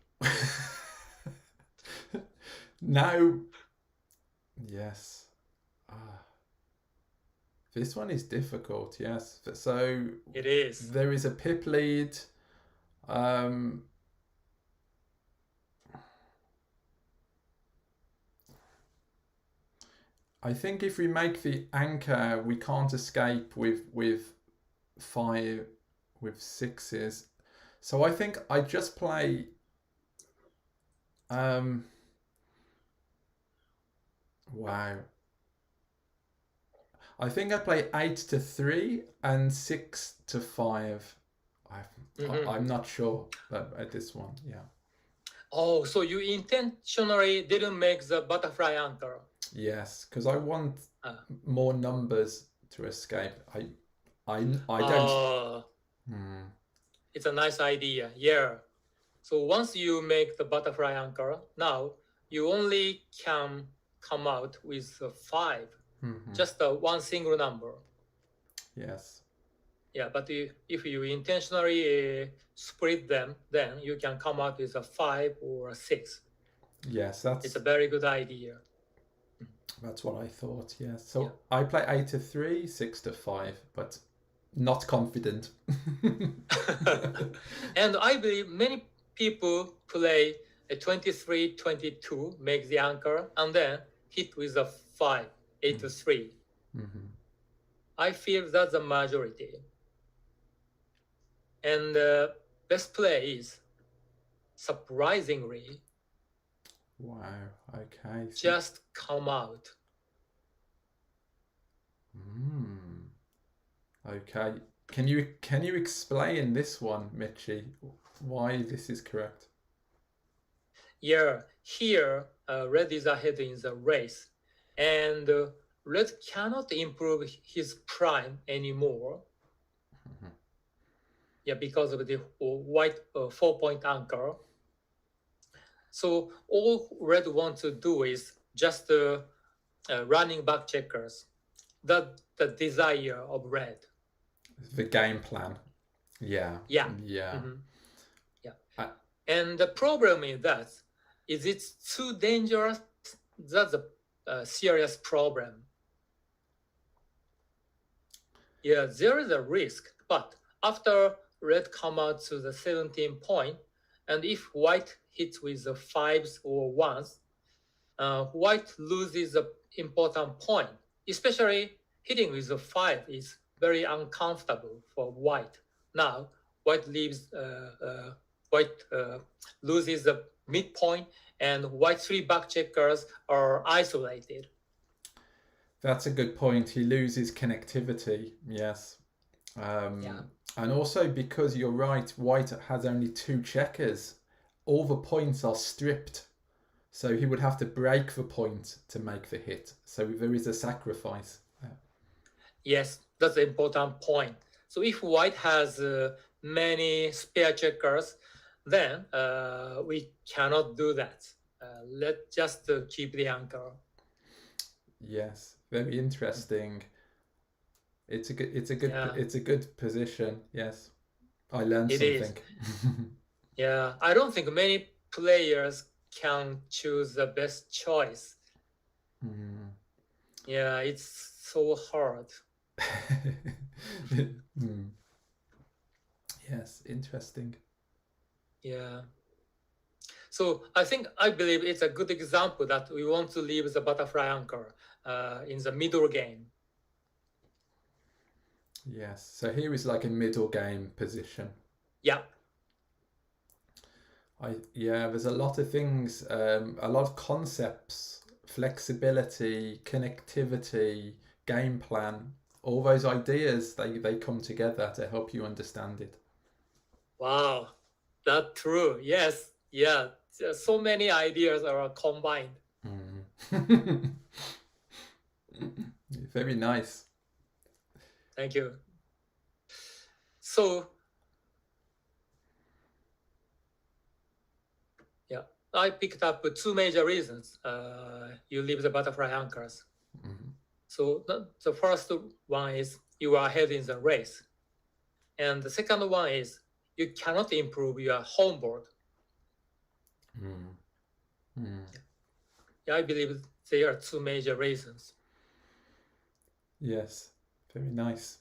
Now, yes. This one is difficult, yes. So it is. There is a pip lead. I think if we make the anchor, we can't escape with sixes. So I think I just play. Wow. I think I play 8-3 and 6-5. I'm not sure at this one. Yeah. Oh, so you intentionally didn't make the butterfly anchor? Yes, because I want more numbers to escape. I don't. It's a nice idea. Yeah. So once you make the butterfly anchor, now you only can come out with 5, just one single number. Yes. Yeah, but if you intentionally split them, then you can come out with a 5 or a 6. Yes, it's a very good idea. That's what I thought. Yes. So yeah. I play 8-3, 6-5, but not confident. And I believe many people play a 23-22, make the anchor, and then hit with a 5, 8-3. I feel that's the majority. And best play is surprisingly. Wow. Okay. Just come out. Okay. Can you explain this one, Michy? Why this is correct? Yeah. Here, red is ahead in the race, and red cannot improve his prime anymore. Yeah, because of the white 4-point anchor. So all red wants to do is just running back checkers. That's the desire of red. The game plan. Yeah. Yeah. Yeah. Yeah. And the problem is that it's too dangerous. That's a serious problem. Yeah, there is a risk, but after red come out to the 17 point, and if white hits with the 5s or 1s, white loses an important point. Especially hitting with the 5 is very uncomfortable for white. Now, white loses the midpoint, and white 3 back checkers are isolated. That's a good point. He loses connectivity. Yes. Yeah. And also because you're right, white has only 2 checkers. All the points are stripped. So he would have to break the point to make the hit. So there is a sacrifice. Yes, that's an important point. So if white has many spare checkers, then we cannot do that. Let's just keep the anchor. Yes, very interesting. It's a good position. Yes, I learned It is. something. Yeah, I don't think many players can choose the best choice. Mm. Yeah, it's so hard. Mm. Yes, interesting. Yeah. So I believe it's a good example that we want to leave the butterfly anchor in the middle game. Yes, so here is like a middle game position. Yeah. There's a lot of things, a lot of concepts, flexibility, connectivity, game plan, all those ideas, they come together to help you understand it. Wow, that's true. Yes, yeah. So many ideas are combined. Mm. Very nice. Thank you. So, yeah, I picked up two major reasons you leave the butterfly anchors. Mm. So the first one is you are ahead in the race. And the second one is you cannot improve your home board. Mm. Mm. Yeah, I believe there are two major reasons. Yes, very nice.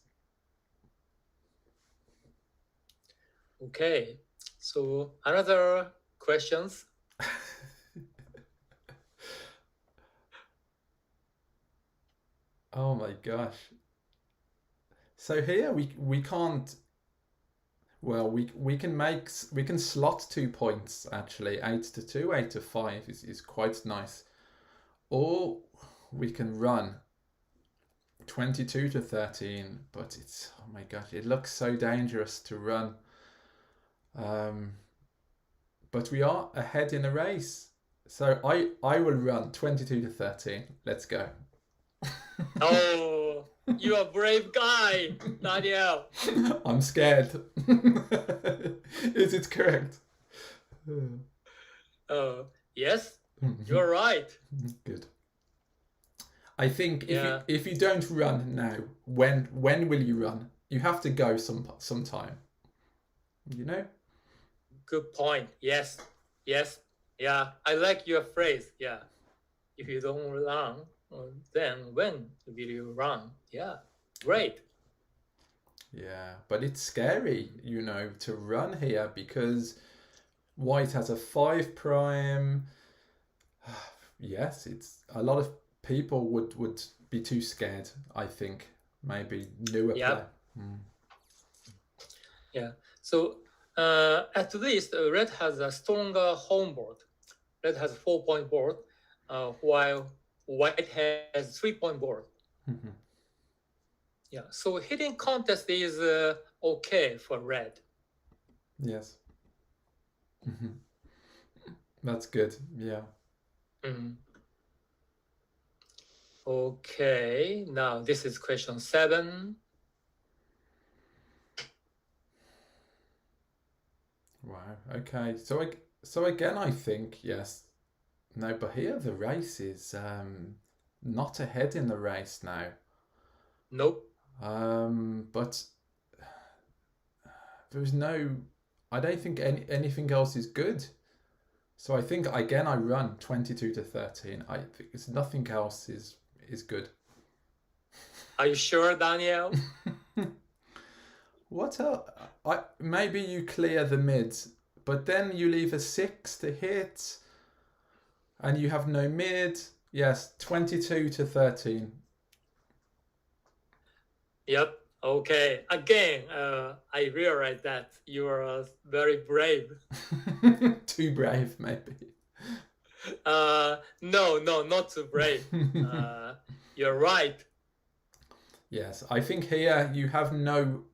Okay, so another questions. Oh my gosh. So here we can't. Well, we can slot 2 points actually. 8 to 2, 8 to 5 is quite nice. Or we can run 22 to 13, but it's, oh my gosh, it looks so dangerous to run. But we are ahead in the race. So I will run 22 to 13. Let's go. Oh, you're a brave guy, Daniel. I'm scared. Is it correct? Yes, you're right. Good. I think Yeah. if you don't run now, when will you run? You have to go sometime. You know? Good point. Yes. Yes. Yeah. I like your phrase. Yeah. If you don't run, then when will you run? Yeah. Great. Yeah, but it's scary, to run here because white has a 5 prime. Yes, it's a lot of people would be too scared, I think. Maybe newer player. Mm. Yeah. So at least red has a stronger home board. Red has 4-point board, while white has 3-point board. Mhm. Yeah. So hitting contest is okay for red. Yes. Mhm. That's good. Yeah. Mm. Okay. Now this is question 7. Wow. Okay. So again, I think yes. No, but here the race is not ahead in the race now. Nope. But there's no. I don't think anything else is good. So I think again I run 22 to 13. I think it's nothing else is good. Are you sure, Daniel? What else? Maybe you clear the mids, but then you leave a 6 to hit, and you have no mid. Yes, 22 to 13. Yep. Okay. Again, I realize that you are very brave. Too brave, maybe. No, not too brave. You're right. Yes, I think here you have no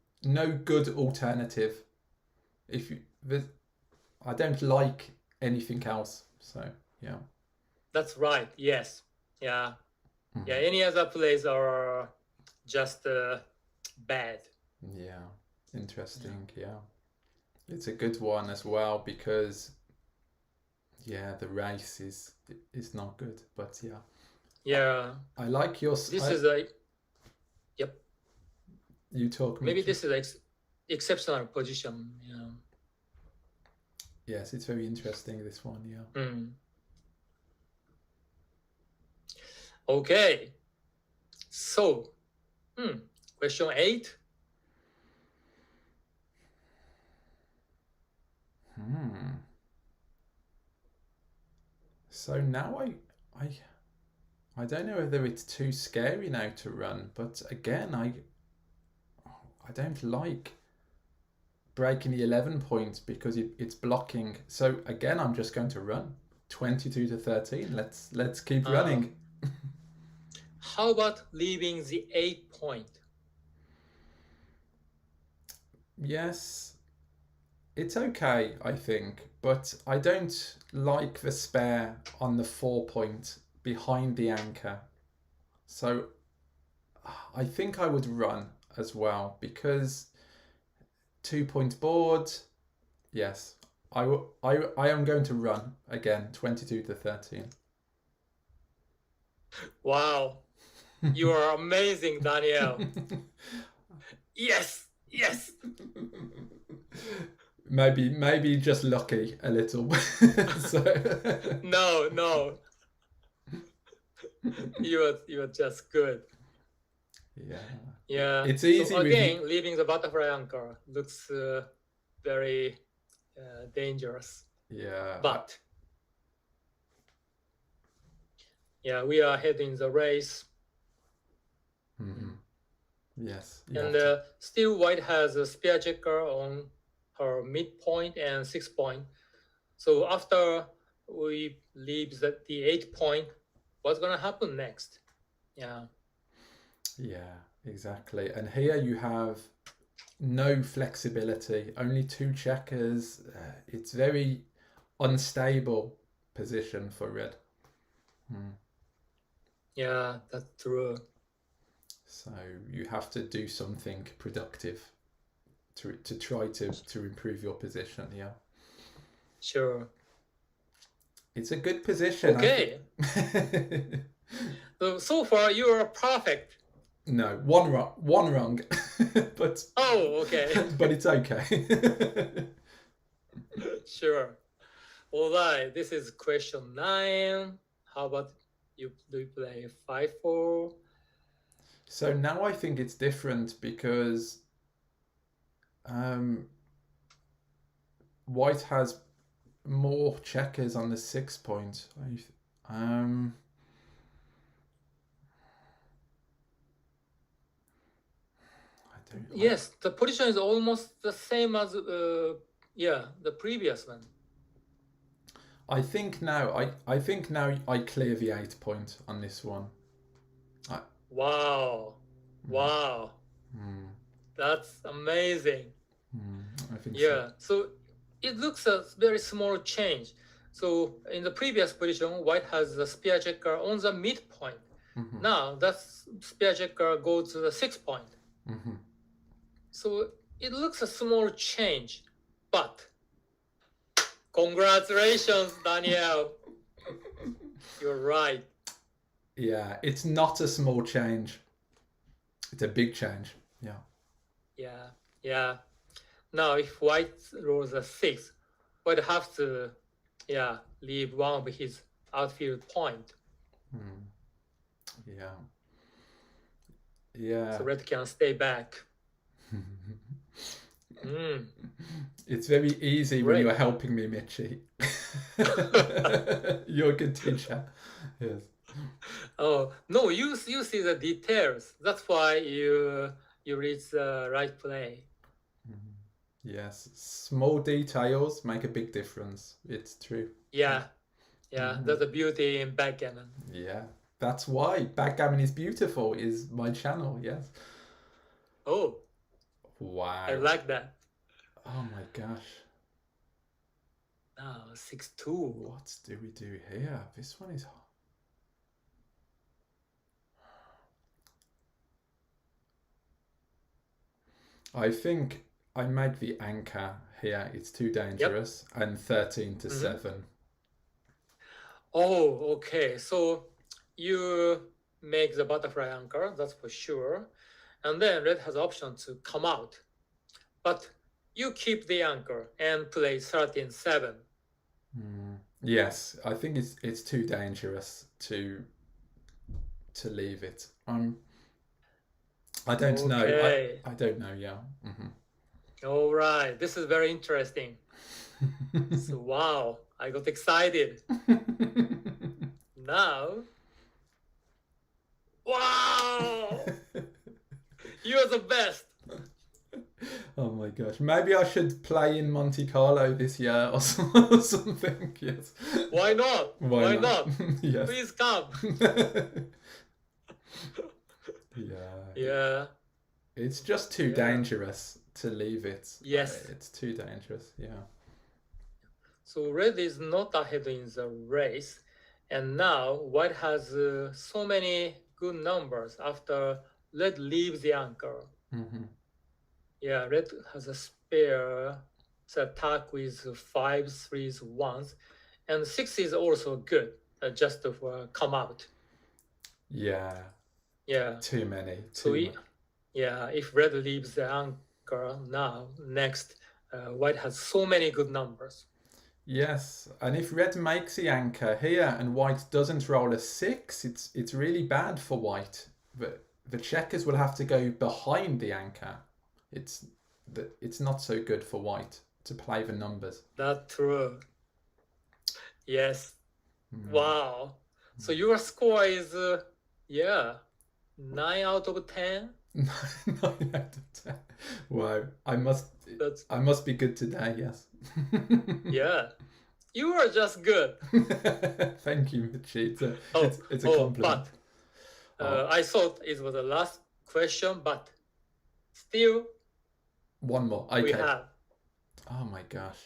good alternative. I don't like anything else. So yeah. That's right. Yes. Yeah. Mhm. Yeah. Any other plays are just bad. Yeah, interesting. Yeah, it's a good one as well because yeah, the race is not good. But yeah, Yeah. I like your. This is a yep. You talk, Maybe Michy. this is exceptional position. Yeah. Yes, it's very interesting, this one. Yeah. Mm. Okay. So, question 8. So now I I don't know whether it's too scary now to run, but again I don't like breaking the 11 points because it's blocking. So again, I'm just going to run 22 to 13. Let's keep running. How about leaving the 8 point? Yes, it's okay, I think, but I don't like the spare on the 4 point behind the anchor. So I think I would run as well because 2 point board. Yes, I am going to run again 22 to 13. Wow. You are amazing, Daniel. Yes. Yes. Maybe just lucky a little. So No. You are just good. yeah. Yeah. It's easy so with again, you. leaving the butterfly anchor looks very dangerous. Yeah. But yeah, we are heading the race. Yes. And still white has a spear checker on her midpoint and 6 point. So after we leave the 8 point, what's gonna happen next? Yeah. Yeah, exactly. And here you have no flexibility, only 2 checkers. It's very unstable position for red. Yeah, that's true. So you have to do something productive to try to improve your position. Yeah. Sure. It's a good position. Okay. So far you are perfect. No, one wrong, but okay. but it's okay. Sure. All right. This is question 9. How about you play 5-4? So now I think it's different because white has more checkers on the 6 point. Yes, the position is almost the same as the previous one. I think now I think now I clear the 8 point on this one. Wow. That's amazing. I think Yeah. So it looks a very small change. So in the previous position, white has the spear checker on the midpoint. Now that spear checker goes to the 6 point. So it looks a small change, but congratulations, Daniel. You're right. Yeah, it's not a small change. It's a big change. Yeah. Now if white rolls a 6, white have to leave one of his outfield point. Yeah. So red can stay back. It's very easy when you're helping me, Michy. You're a good teacher. Yes. Oh no, you see the details. That's why you read the right play. Yes, small details make a big difference. It's true. Yeah, that's the beauty in backgammon. Yeah, that's why Backgammon is beautiful. Is my channel? Yes. Oh, wow! I like that. Oh my gosh! Now 6-2. What do we do here? This one is I think I make the anchor here. It's too Yep. dangerous. And 13 to Hmm. 7. Oh, okay. So you make the butterfly anchor, that's for sure. And then red has option to come out. But you keep the anchor and play 13-7. Yes, I think it's too dangerous to leave it. I don't know. Okay. I don't know. Yeah. All right. This is very interesting. So, wow, I got excited. Now, wow, you're the best. Oh my gosh. Maybe I should play in Monte Carlo this year or something. Yes. Why not? Why Why not? not? Yes. Please come. Yeah. Yeah, It's just too yeah. dangerous to leave it. Yes. It's too dangerous. Yeah. So red is not ahead in the race, and now white has so many good numbers after red leaves the anchor. Hmm. Yeah, red has a spare attack with 5 3s 1s, and 6 is also good, just to come out. Yeah. Yeah. Too many. So Too much. yeah, if red leaves the anchor now, next, white has so many good numbers. Yes, and if red makes the anchor here and white doesn't roll a 6, it's really bad for white. The checkers will have to go behind the anchor. It's it's not so good for white to play the numbers. That's true. Yes. Wow. So your score is, yeah, 9 out of 10. 9 out of 10. Wow, That's, I must be good today. Yes. yeah, you are just good. Thank you, Michy. Oh, It's a compliment. but Oh, I thought it was the last question, but still one more. we Okay. have. Oh my gosh.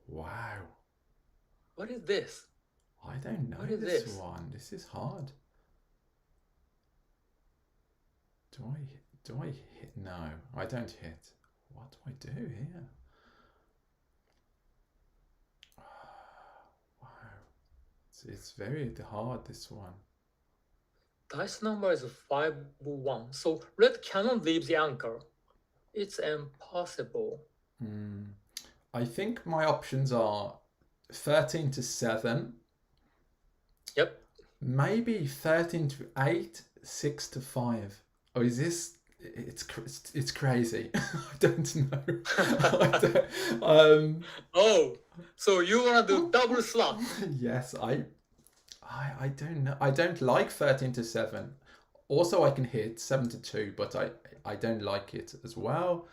Wow. What is this? I don't know What is this this? one. This is hard. Do I hit? No, I don't hit. What do I do here? Wow. It's very hard, this one. Dice number is 5-1. So red cannot leave the anchor. It's impossible. I think my options are 13 to 7. Yep. Maybe 13 to 8, 6 to 5. Or is this... It's crazy. I don't know. Oh, so you want to do double slot? Yes, I don't know. I don't like 13 to 7. Also, I can hit 7 to 2, but I don't like it as well.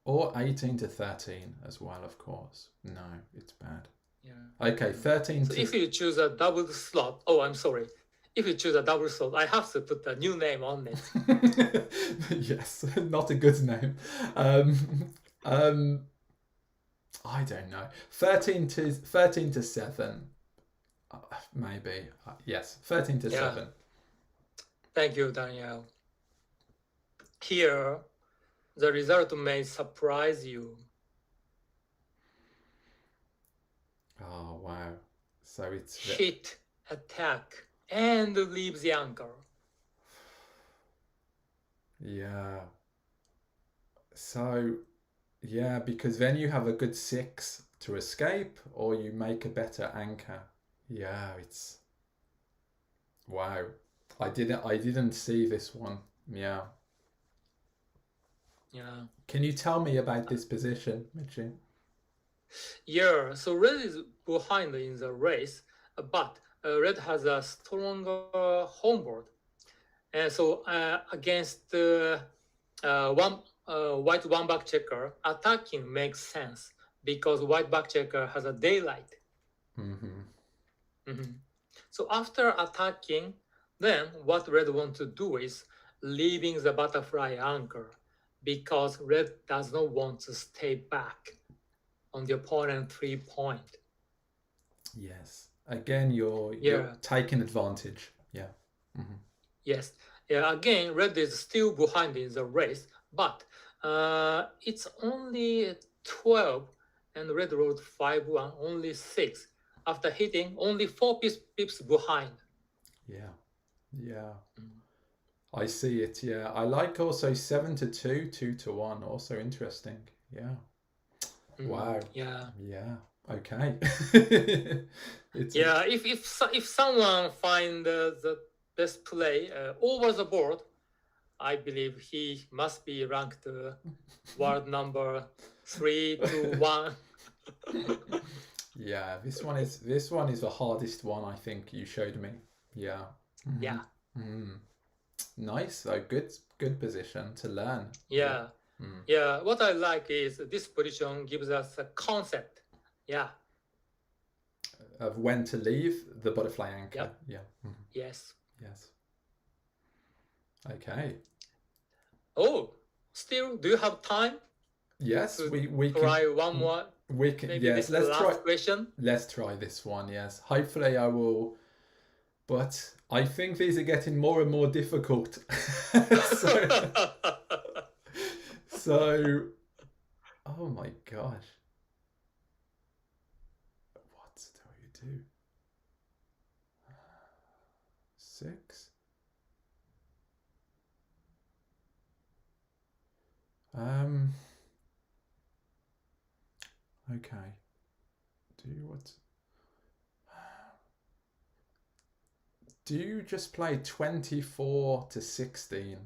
Or 18 to 13 as well, of course. No, it's bad. Yeah. Okay, 13 So to... if you choose a double slot, oh, I'm sorry. If you choose a double slot, I have to put a new name on it. Yes, not a good name. I don't know. 13 to 7. Maybe. Yes, 13 to 7. Thank you, Danielle. Here, the result may surprise you. Oh, wow. So it's... Hit, attack, and leave the anchor. Yeah. So, yeah, because then you have a good 6 to escape, or you make a better anchor. Yeah, it's... Wow. I didn't see this one. Yeah. Yeah. Can you tell me about this position, Michy? Yeah, so red is behind in the race, but red has a stronger homeboard. And so against white one back checker, attacking makes sense because white back checker has a daylight. So after attacking, then what red want to do is leaving the butterfly anchor because red does not want to stay back on the opponent 3 point. Yes. Again, you're taking advantage. Yeah. Mm-hmm. Yes. Yeah. Again, red is still behind in the race, but it's only 12, and red rode 5-1, only 6. After hitting, only 4 pips behind. Yeah. Yeah. Mm. I see it. Yeah. I like also 7-2, 2-1. Also interesting. Yeah. Wow. Yeah. Yeah. Okay. It's a, Yeah. If someone find the best play over the board, I believe he must be ranked world number 3 to 1. yeah. This one is the hardest one I think you showed me. Yeah. Mm-hmm. Yeah. Mm. Nice though. Good position to learn. Yeah. Yeah. Mm. Yeah. What I like is this position gives us a concept. Yeah. Of when to leave the butterfly anchor. Yep. Yeah. Mm. Yes. Yes. Okay. Oh, still, do you have time Yes, to we try can. one more? We can. Maybe Yes, this is the let's try. last question. Let's try this one. Yes. Hopefully, I will. But I think these are getting more and more difficult. so, so, oh my gosh. What do you do? 6. Okay. Do what? Do you just play 24-16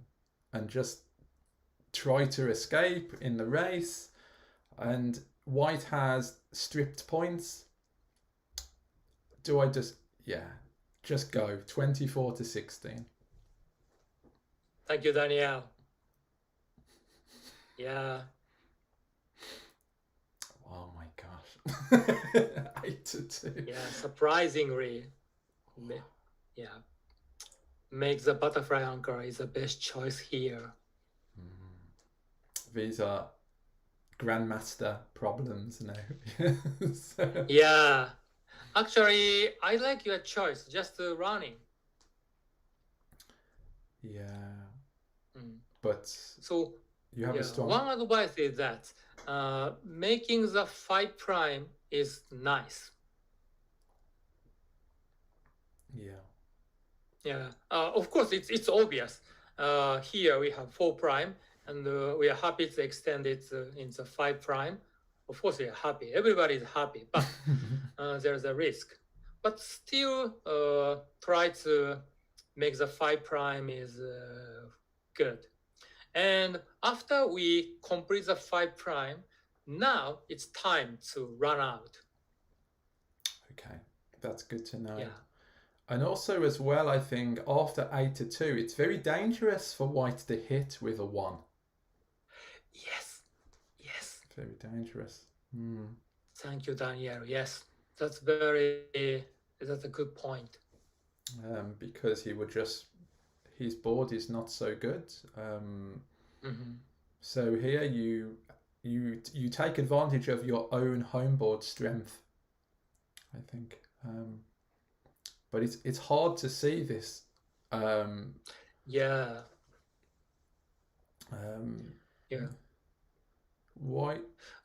and just try to escape in the race? And white has stripped points. Do I just go 24-16? Thank you, Danielle. Yeah. Oh my gosh. 8-2. Yeah. Surprisingly, yeah. Make the butterfly anchor is the best choice here. These are grandmaster problems now. So, Yeah. Actually, I like your choice, just running. yeah. Mm. But So, you have a strong. one advice is that making the 5 prime is nice. Yeah. Yeah. Of course, it's obvious. Here we have 4 prime, and we are happy to extend it in the 5 prime. Of course, we are happy. Everybody is happy, but there's a risk. But still, try to make the 5 prime is good. And after we complete the 5 prime, now it's time to run out. Okay, that's good to know. Yeah. And also as well, I think after 8-2, it's very dangerous for white to hit with a 1. Yes. Yes. Very dangerous. Thank you, Daniel. Yes, that's a good point. Because his board is not so good. So here you take advantage of your own home board strength, I think. But it's hard to see this. Yeah. Why?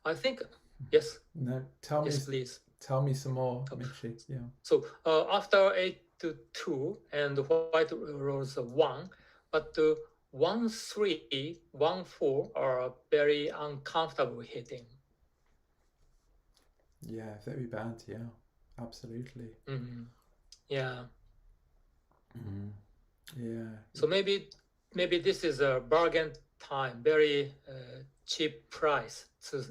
I think yes. No, yes, please. Tell me some more, Michy. Yeah. So after 8-2 and white rolls 1, but 1-3, 1-4 are very uncomfortable hitting. Yeah, very bad. Yeah, absolutely. Yeah. Yeah. So maybe this is a bargain time, very cheap price to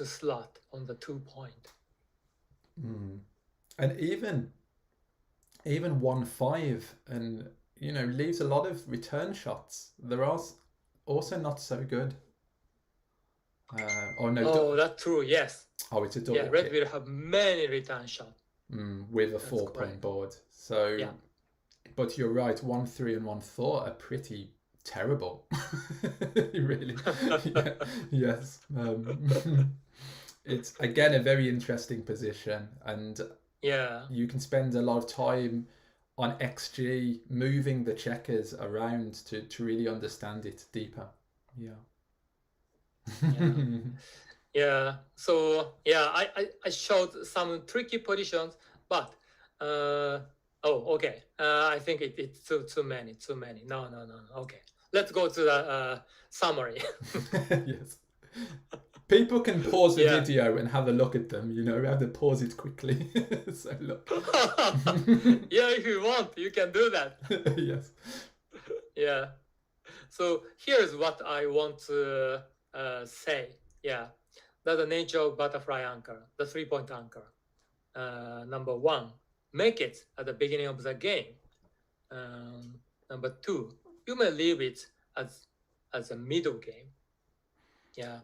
slot on the 2 point. And even 1-5 and leaves a lot of return shots. There are also not so good. That's true. Yes. Oh, it's a double. Yeah, red will have many return shots. With a 4-point board. So, yeah. But you're right. 1-3 and 1-4 are pretty terrible. Really. Yes. It's again a very interesting position, and you can spend a lot of time on XG, moving the checkers around to really understand it deeper. Yeah. Yeah. Yeah. So yeah, I showed some tricky positions, but okay. I think it's too many. No. Okay. Let's go to the summary. Yes. People can pause the Yeah. video and have a look at them. You know, we have to pause it quickly. So look. Yeah, if you want, you can do that. Yes. Yeah. So here's what I want to say. Yeah, that's the nature of butterfly anchor, the 3-point anchor. Number one, make it at the beginning of the game. Number two, you may leave it as a middle game. Yeah.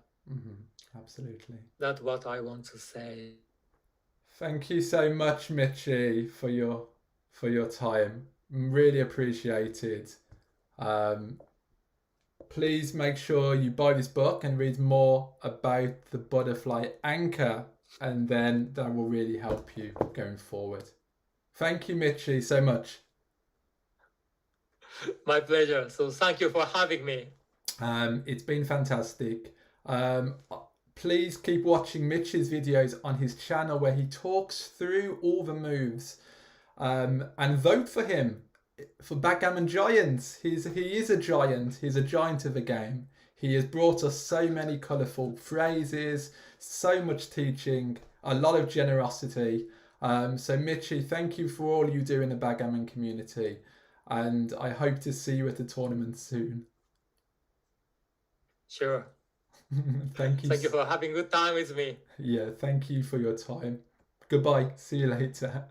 Absolutely. That's what I want to say. Thank you so much, Michy, for your time. Really appreciated. Please make sure you buy this book and read more about the butterfly anchor, and then that will really help you going forward. Thank you, Michy, so much. My pleasure. So thank you for having me. It's been fantastic. Please keep watching Mitch's videos on his channel where he talks through all the moves, and vote for him for Backgammon Giants. He is a giant. He's a giant of the game. He has brought us so many colourful phrases, so much teaching, a lot of generosity. So Michy, thank you for all you do in the Backgammon community, and I hope to see you at the tournament soon. Sure. Thank you. Thank you for having a good time with me. Yeah, thank you for your time. Goodbye. See you later.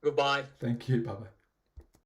Goodbye. Thank you. Bye bye.